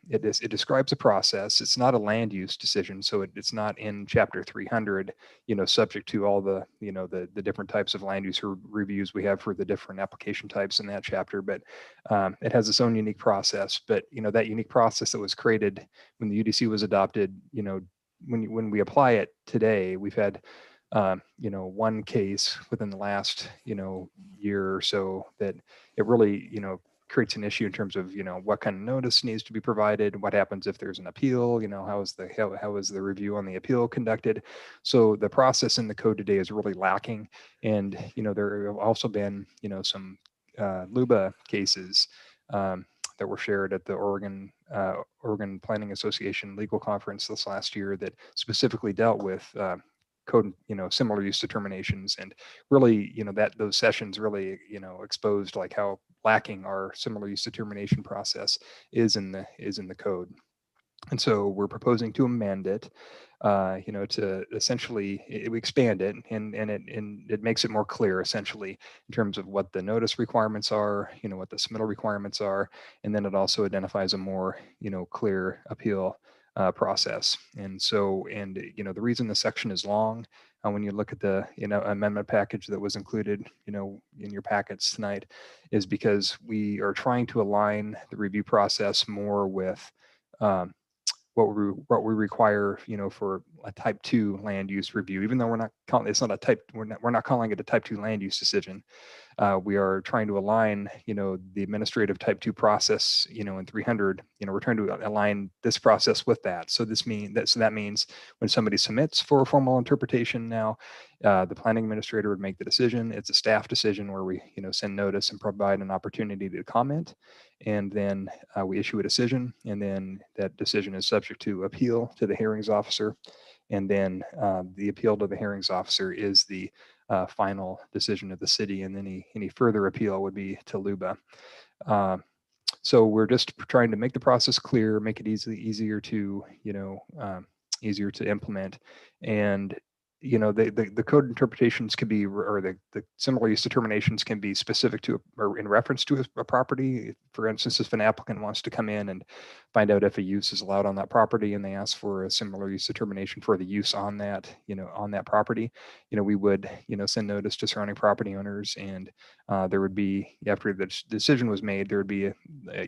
it describes a process. It's not a land use decision. So it's not in chapter 300, subject to all the, the different types of land use reviews we have for the different application types in that chapter. But it has its own unique process. But, that unique process that was created when the UDC was adopted, when we apply it today, we've had one case within the last, year or so that it really, creates an issue in terms of, what kind of notice needs to be provided, what happens if there's an appeal, how is the review on the appeal conducted. So the process in the code today is really lacking. And, there have also been, some LUBA cases that were shared at the Oregon Planning Association legal conference this last year that specifically dealt with code, similar use determinations, and really, those sessions really, exposed like how lacking. Our similar use determination process is in the code. And so we're proposing to amend it, to essentially we expand it, and it makes it more clear, essentially, in terms of what the notice requirements are, what the submittal requirements are, and then it also identifies a more clear appeal process. And so, the reason the section is long, when you look at the amendment package that was included in your packets tonight, is because we are trying to align the review process more with what we require, for a type 2 land use review. Even though we're not calling it a type 2 land use decision, we are trying to align, the administrative type 2 process, in 300. We're trying to align this process with that. So that means when somebody submits for a formal interpretation now, the planning administrator would make the decision. It's a staff decision where we, send notice and provide an opportunity to comment, and then we issue a decision, and then that decision is subject to appeal to the hearings officer, and then the appeal to the hearings officer is the final decision of the city, and any further appeal would be to LUBA. So we're just trying to make the process clear, make it easier to easier to implement, and the code interpretations can be, or the similar use determinations can be specific to or in reference to a property. For instance, if an applicant wants to come in and find out if a use is allowed on that property, and they ask for a similar use determination for the use on that, on that property, we would, send notice to surrounding property owners, and there would be, after the decision was made, there would be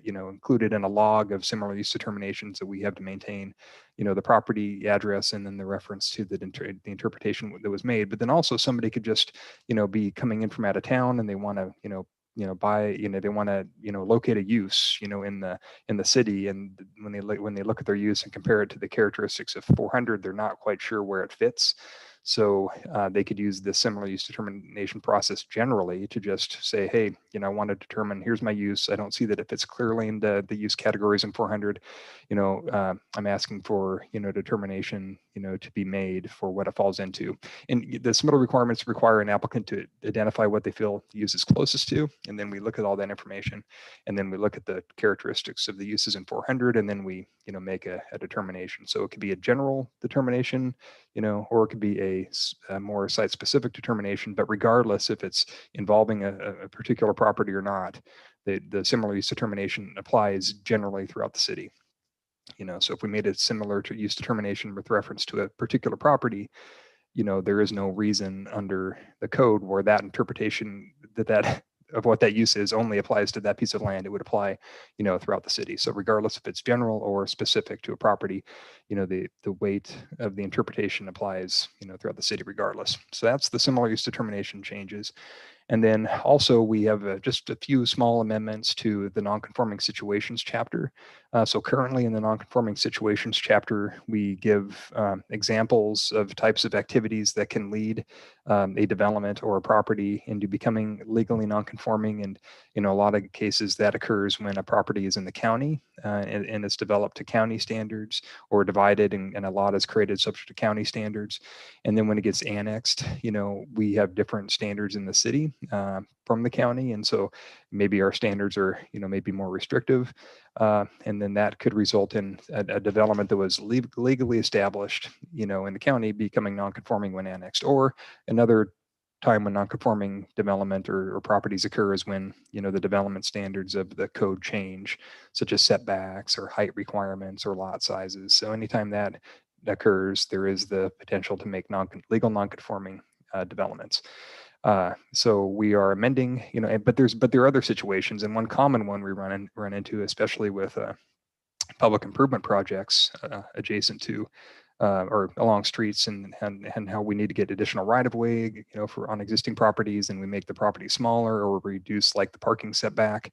included in a log of similar use determinations that we have to maintain, the property address, and then the reference to the interpretation that was made. But then also somebody could just, be coming in from out of town, and they want to, they want to, locate a use, in the city. And when they look at their use and compare it to the characteristics of 400, they're not quite sure where it fits. So they could use the similar use determination process generally to just say, hey, I want to determine, here's my use. I don't see that it fits clearly into the use categories in 400. I'm asking for, determination, to be made for what it falls into. And the submittal requirements require an applicant to identify what they feel the use is closest to. And then we look at all that information, and then we look at the characteristics of the uses in 400, and then we, make a determination. So it could be a general determination, or it could be a more site-specific determination. But regardless if it's involving a particular property or not, the similar use determination applies generally throughout the city. So if we made it similar to use determination with reference to a particular property, there is no reason under the code where that interpretation that of what that use is only applies to that piece of land. It would apply, throughout the city. So regardless if it's general or specific to a property, the weight of the interpretation applies, throughout the city regardless. So that's the similar use determination changes. And then also we have just a few small amendments to the nonconforming situations chapter. So currently in the nonconforming situations chapter, we give examples of types of activities that can lead a development or a property into becoming legally nonconforming. And in a lot of cases that occurs when a property is in the county and it's developed to county standards, or divided and a lot is created subject to county standards. And then when it gets annexed, we have different standards in the city from the county. And so maybe our standards are, maybe more restrictive. And then that could result in a development that was legally established, in the county becoming nonconforming when annexed. Or another time when nonconforming development or properties occur is when, the development standards of the code change, such as setbacks or height requirements or lot sizes. So anytime that occurs, there is the potential to make legal nonconforming developments. So we are amending, but there are other situations, and one common one we run into, especially with public improvement projects adjacent to or along streets, and how we need to get additional right of way, for on existing properties, and we make the property smaller or reduce like the parking setback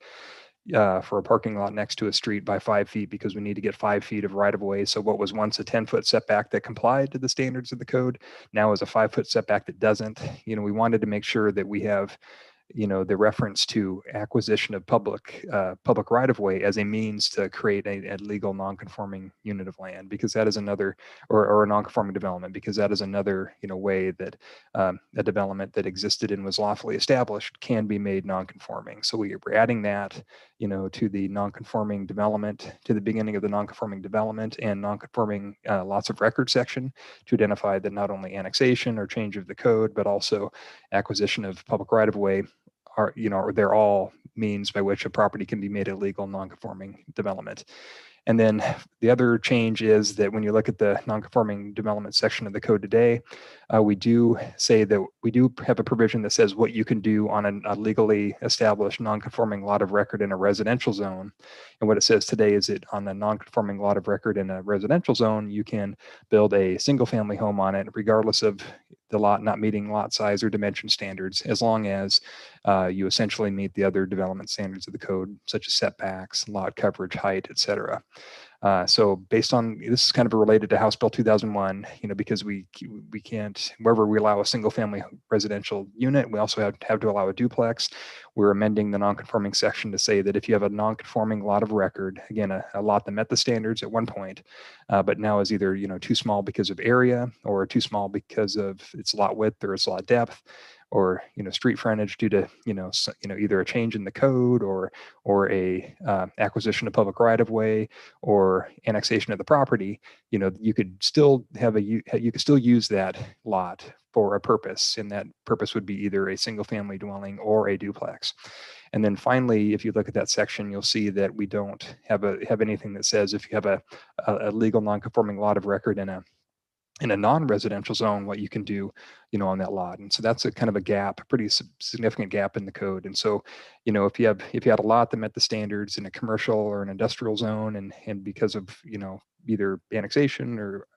for a parking lot next to a street by 5 feet, because we need to get 5 feet of right of way. So what was once a 10-foot setback that complied to the standards of the code now is a 5-foot setback that doesn't. We wanted to make sure that we have the reference to acquisition of public right of way as a means to create a legal non-conforming unit of land, because that is another, or a non-conforming development, because that is another way that a development that existed and was lawfully established can be made non-conforming. So we're adding that to the non-conforming development, to the beginning of the non-conforming development and non-conforming lots of record section, to identify that not only annexation or change of the code, but also acquisition of public right of way are, they're all means by which a property can be made a legal non-conforming development. And then the other change is that when you look at the non-conforming development section of the code today, we do say that we do have a provision that says what you can do on a legally established non-conforming lot of record in a residential zone. And what it says today is that on a non-conforming lot of record in a residential zone, you can build a single family home on it, regardless of the lot not meeting lot size or dimension standards, as long as you essentially meet the other development standards of the code, such as setbacks, lot coverage, height, et cetera. So based on, this is kind of related to House Bill 2001, because we can't, wherever we allow a single family residential unit, we also have to allow a duplex. We're amending the non-conforming section to say that if you have a non-conforming lot of record, again, a lot that met the standards at one point, but now is either, too small because of area or too small because of its lot width or its lot depth, or street frontage due to either a change in the code or a acquisition of public right of way or annexation of the property, you could still have you could still use that lot for a purpose, and that purpose would be either a single family dwelling or a duplex. And then finally, if you look at that section, you'll see that we don't have anything that says if you have a legal non-conforming lot of record in a non-residential zone, what you can do, on that lot. And so that's a kind of a gap, a pretty significant gap in the code. And so, if you had a lot that met the standards in a commercial or an industrial zone, and because of, either annexation or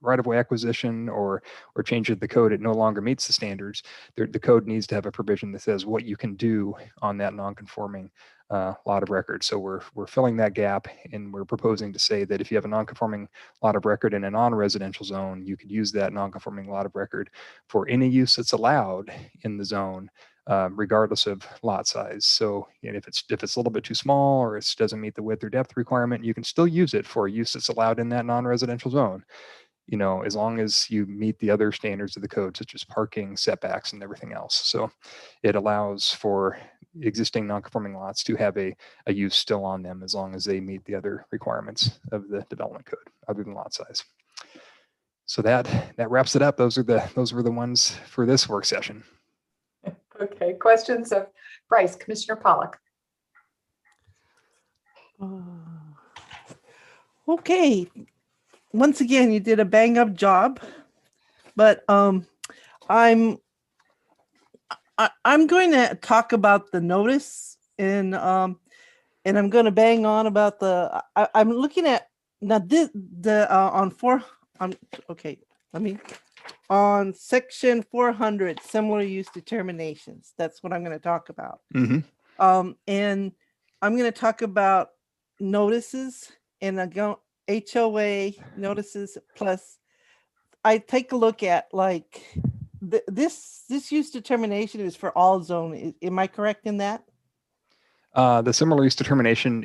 right-of-way acquisition or change of the code, it no longer meets the standards, the code needs to have a provision that says what you can do on that non-conforming lot of record. So we're filling that gap, and we're proposing to say that if you have a non-conforming lot of record in a non-residential zone, you could use that non-conforming lot of record for any use that's allowed in the zone, regardless of lot size. So if it's a little bit too small or it doesn't meet the width or depth requirement, you can still use it for use that's allowed in that non-residential zone, as long as you meet the other standards of the code, such as parking, setbacks, and everything else. So it allows for existing non-conforming lots to have a use still on them, as long as they meet the other requirements of the development code, other than lot size. So that wraps it up. Those were the ones for this work session. Okay, questions of Bryce, Commissioner Pollock. Okay, once again, you did a bang up job, but I'm going to talk about the notice, and I'm going to bang on about I'm looking at now on section 400, similar use determinations. That's what I'm going to talk about. Mm-hmm. And I'm going to talk about notices and HOA notices. Plus, I take a look at this use determination is for all zone. Am I correct in that? The similar use determination,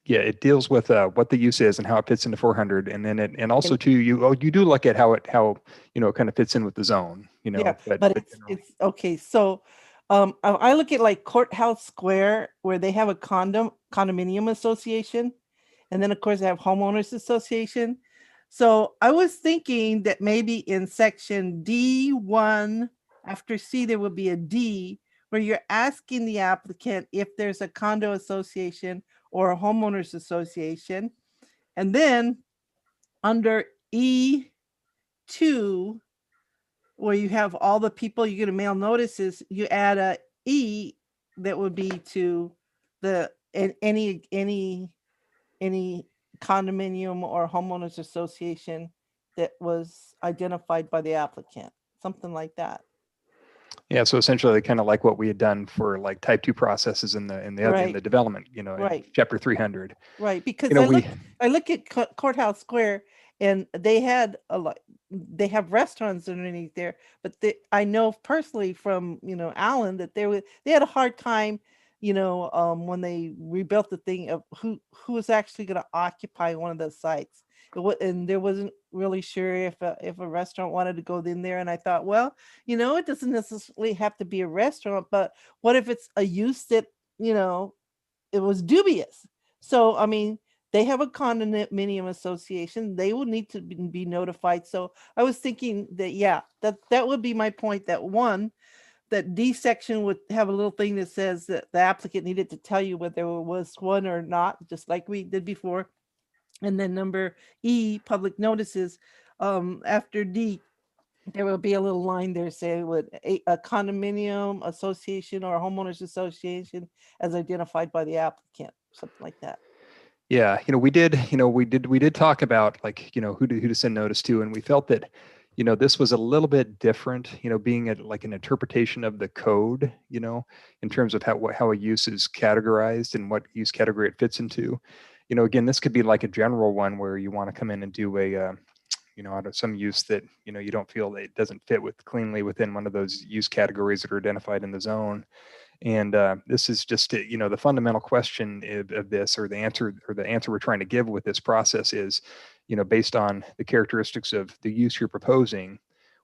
it deals with what the use is and how it fits into 400, and then and also too, you do look at how it kind of fits in with the zone, Yeah, but it's okay. So I look at Courthouse Square, where they have a condominium association, and then of course they have homeowners association. So I was thinking that maybe in section D1 after C there would be a D, where you're asking the applicant if there's a condo association or a homeowners association. And then under E2, where you have all the people you're going to mail notices, you add a E that would be to any condominium or homeowners association that was identified by the applicant, something like that. Yeah, so essentially kind of like what we had done for type 2 processes in the development, in chapter 300. Right, because I look at Courthouse Square, and they had they have restaurants underneath there, but I know personally from, Alan, that they had a hard time, when they rebuilt the thing of who was actually going to occupy one of those sites. And there wasn't really sure if a restaurant wanted to go in there. And I thought, well, it doesn't necessarily have to be a restaurant, but what if it's a use that, it was dubious? So, I mean, they have a condominium association. They will need to be notified. So I was thinking that, yeah, that would be my point, that one, that D section would have a little thing that says that the applicant needed to tell you whether there was one or not, just like we did before. And then number E, public notices, after D, there will be a little line there saying would a condominium association or a homeowners association as identified by the applicant, something like that. Yeah, we did talk about, like, who to send notice to, and we felt that, this was a little bit different, being like an interpretation of the code, in terms of how a use is categorized and what use category it fits into. Again, this could be like a general one where you want to come in and do a, out of some use that, you don't feel that it doesn't fit cleanly within one of those use categories that are identified in the zone. And this is just, the fundamental question of this, or the answer we're trying to give with this process is, based on the characteristics of the use you're proposing,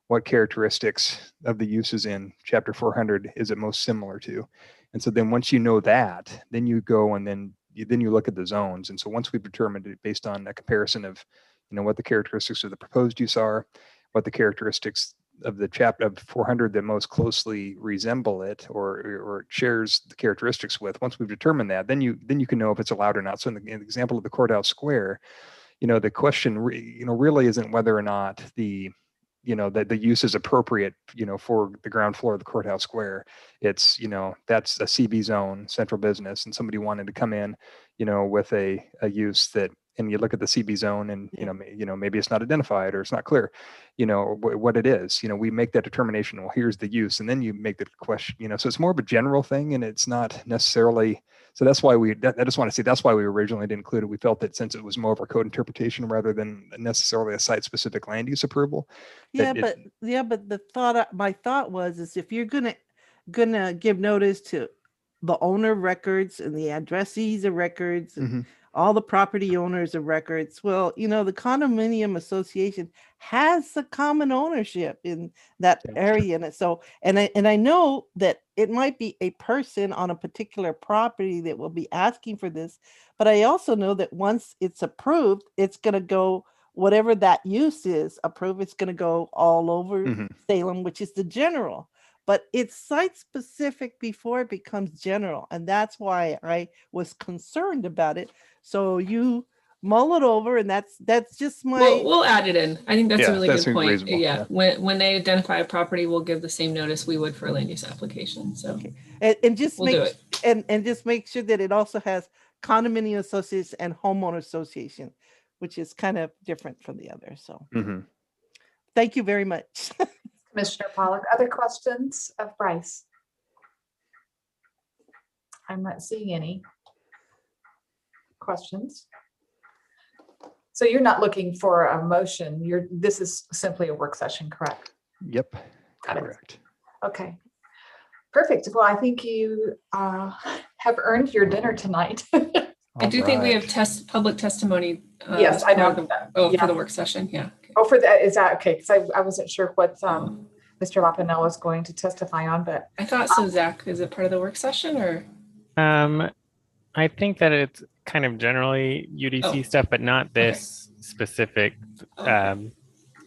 what characteristics of the uses in Chapter 400 is it most similar to? And so then once you know that, then you go and then you look at the zones. And so once we've determined it based on a comparison of, what the characteristics of the proposed use are, what the characteristics of the chapter of 400 that most closely resemble it or shares the characteristics with, once we've determined that, then you can know if it's allowed or not. So in the example of the courthouse square, the question really isn't whether or not that the use is appropriate, for the ground floor of the courthouse square. It's, that's a CB zone, central business, and somebody wanted to come in, with a use that, and you look at the CB zone and, maybe it's not identified or it's not clear, what it is, we make that determination. Well, here's the use. And then you make the question, so it's more of a general thing, and it's not necessarily, so that's why I just want to say, that's why we originally didn't include it. We felt that since it was more of a code interpretation rather than necessarily a site specific land use approval. Yeah, but my thought was, is if you're gonna give notice to the owner of records and the addressees of records and all the property owners of records, well, the condominium association has a common ownership in that area. And so, and I know that it might be a person on a particular property that will be asking for this, but I also know that once it's approved, it's going to go, whatever that use is approved, it's going to go all over Salem, which is the general. But it's site specific before it becomes general. And that's why I was concerned about it. So you mull it over, and that's just my. We'll add it in. I think that's a really good point. Reasonable. Yeah. When they identify a property, we'll give the same notice we would for a land use application. So and just we'll do it. And just make sure that it also has condominium association and homeowner association, which is kind of different from the other. So thank you very much. Commissioner Pollack, other questions of Bryce? I'm not seeing any questions. So you're not looking for a motion. This is simply a work session, correct? Yep. Got correct. It. Okay. Perfect. Well, I think you have earned your dinner tonight. I do think we have public testimony. Yes, I know. For the work session. Yeah. Oh, for that, is that okay? Because I wasn't sure what Mr. Lapinel was going to testify on, but I thought so. Zach, is it part of the work session or? I think that it's kind of generally UDC stuff, but not this specific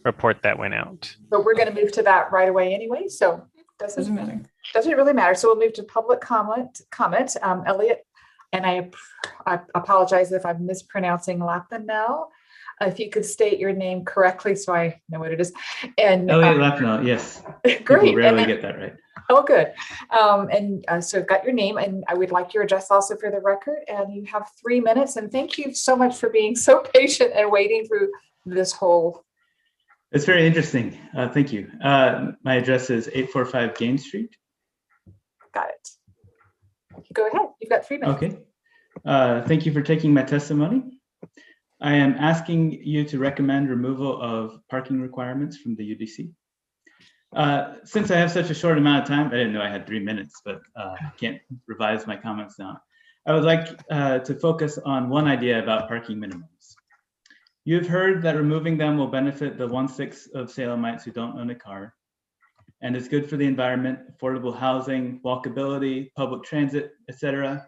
report that went out. But we're going to move to that right away anyway, so doesn't matter. Doesn't really matter. So we'll move to public comment. Elliot, and I apologize if I'm mispronouncing Lapinel. If you could state your name correctly so I know what it is. And Elliot Lapinel, yes. Great. People rarely get that right. Oh, good. So I've got your name, and I would like your address also for the record. And you have 3 minutes. And thank you so much for being so patient and waiting through this whole. It's very interesting. Thank you. My address is 845 Gain Street. Got it. Go ahead. You've got 3 minutes. Okay. Thank you for taking my testimony. I am asking you to recommend removal of parking requirements from the UDC. Since I have such a short amount of time, I didn't know I had 3 minutes, but I can't revise my comments now. I would like to focus on one idea about parking minimums. You've heard that removing them will benefit the 1/6 of Salemites who don't own a car, and is good for the environment, affordable housing, walkability, public transit, etc.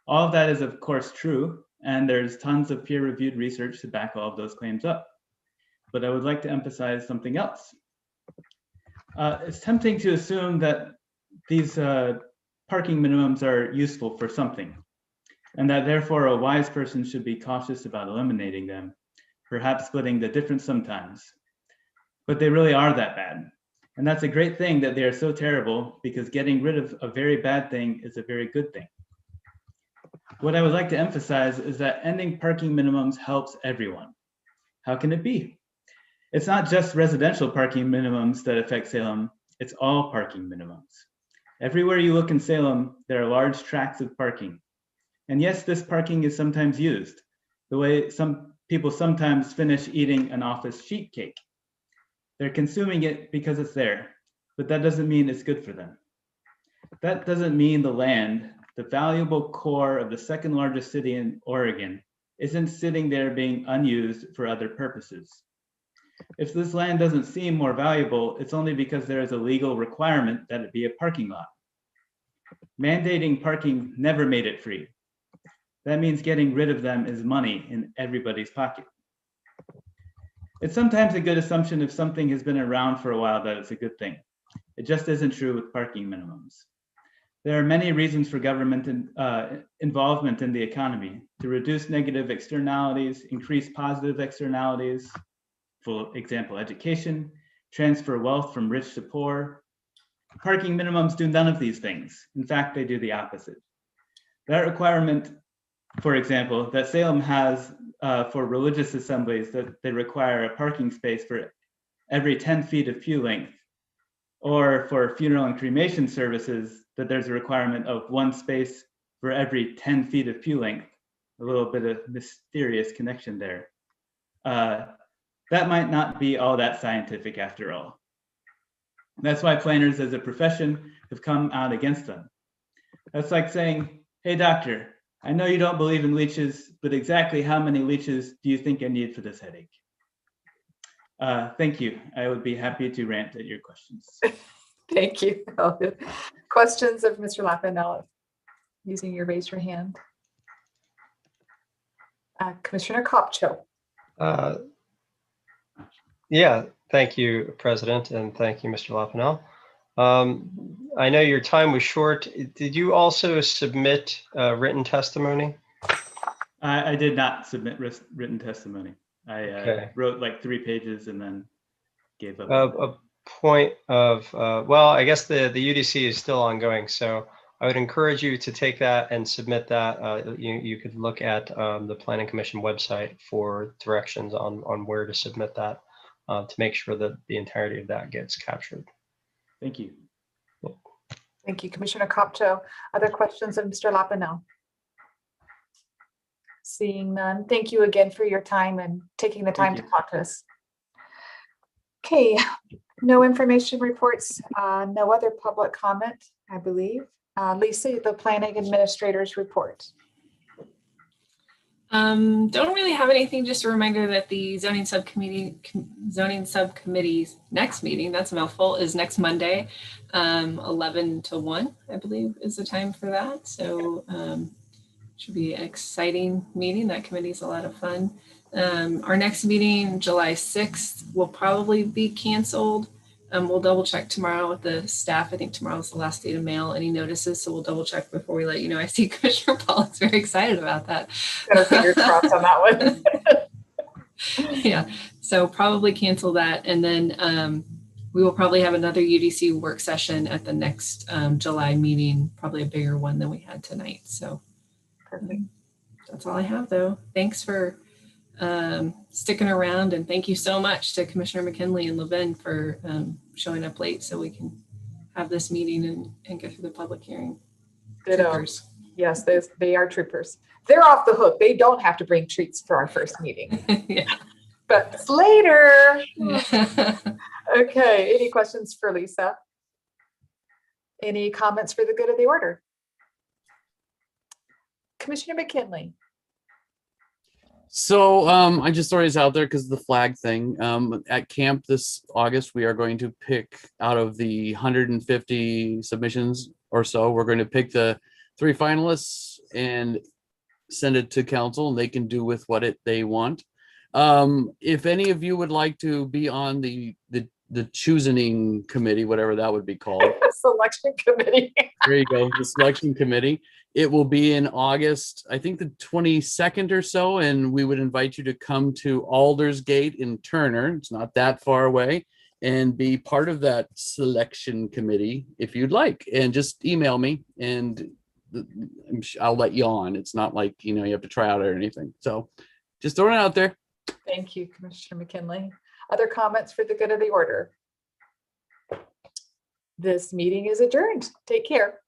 All of that is of course true, and there's tons of peer-reviewed research to back all of those claims up. But I would like to emphasize something else. It's tempting to assume that these parking minimums are useful for something, and that therefore a wise person should be cautious about eliminating them, perhaps splitting the difference sometimes. But they really are that bad. And that's a great thing that they are so terrible, because getting rid of a very bad thing is a very good thing. What I would like to emphasize is that ending parking minimums helps everyone. How can it be? It's not just residential parking minimums that affect Salem, it's all parking minimums. Everywhere you look in Salem, there are large tracts of parking. And yes, this parking is sometimes used, the way some people sometimes finish eating an office sheet cake. They're consuming it because it's there, but that doesn't mean it's good for them. That doesn't mean the land, the valuable core of the second largest city in Oregon, isn't sitting there being unused for other purposes. If this land doesn't seem more valuable, it's only because there is a legal requirement that it be a parking lot. Mandating parking never made it free. That means getting rid of them is money in everybody's pocket. It's sometimes a good assumption if something has been around for a while that it's a good thing. It just isn't true with parking minimums. There are many reasons for government involvement in the economy to reduce negative externalities, increase positive externalities, for example, education, transfer wealth from rich to poor. Parking minimums do none of these things. In fact, they do the opposite. That requirement, for example, that Salem has for religious assemblies, that they require a parking space for every 10 feet of pew length, or for funeral and cremation services, that there's a requirement of 1 space for every 10 feet of pew length. A little bit of mysterious connection there. That might not be all that scientific after all. That's why planners as a profession have come out against them. That's like saying, hey doctor, I know you don't believe in leeches, but exactly how many leeches do you think I need for this headache? Thank you. I would be happy to rant at your questions. Thank you. Questions of Mr. Lapinella using your raise your hand. Commissioner Kopcho. Yeah, thank you, President, and thank you, Mr. Lapinell. I know your time was short. Did you also submit written testimony? I did not submit written testimony. I wrote like 3 pages and then gave up. A point of, well, I guess the UDC is still ongoing, so I would encourage you to take that and submit that. You could look at the Planning Commission website for directions on where to submit that to make sure that the entirety of that gets captured. Thank you. Thank you, Commissioner Kopcho. Other questions of Mr. Lapinell? Seeing none, thank you again for your time and taking the time to talk to us. Okay, no information reports, no other public comment, I believe. Lisa, the planning administrator's report. Don't really have anything, just a reminder that the zoning subcommittee's next meeting, that's a mouthful, is next Monday, 11 to 1, I believe is the time for that. So should be an exciting meeting. That committee is a lot of fun. Our next meeting, July 6th, will probably be canceled. We'll double check tomorrow with the staff. I think tomorrow's the last day to mail any notices, so we'll double check before we let you know. I see Commissioner Paul is very excited about that. Got our fingers crossed on that one. Yeah, so probably cancel that, and then we will probably have another UDC work session at the next July meeting, probably a bigger one than we had tonight. So that's all I have, though. Thanks for sticking around, and thank you so much to Commissioner McKinley and Levin for showing up late so we can have this meeting and get through the public hearing. Ditto. Yes, they are troopers. They're off the hook. They don't have to bring treats for our first meeting, Yeah. but it's later. Okay, any questions for Lisa? Any comments for the good of the order? Commissioner McKinley. So I just throw this out there because the flag thing. At camp this August, we are going to pick out of the 150 submissions or so, we're going to pick the 3 finalists and send it to council, and they can do with what they want. If any of you would like to be on the choosing committee, whatever that would be called. Selection committee. There you go, the selection committee. It will be in August, I think the 22nd or so, and we would invite you to come to Aldersgate in Turner. It's not that far away, and be part of that selection committee if you'd like. And just email me, and I'll let you on. It's not like, you know, you have to try out or anything. So just throwing it out there. Thank you, Commissioner McKinley. Other comments for the good of the order? This meeting is adjourned. Take care.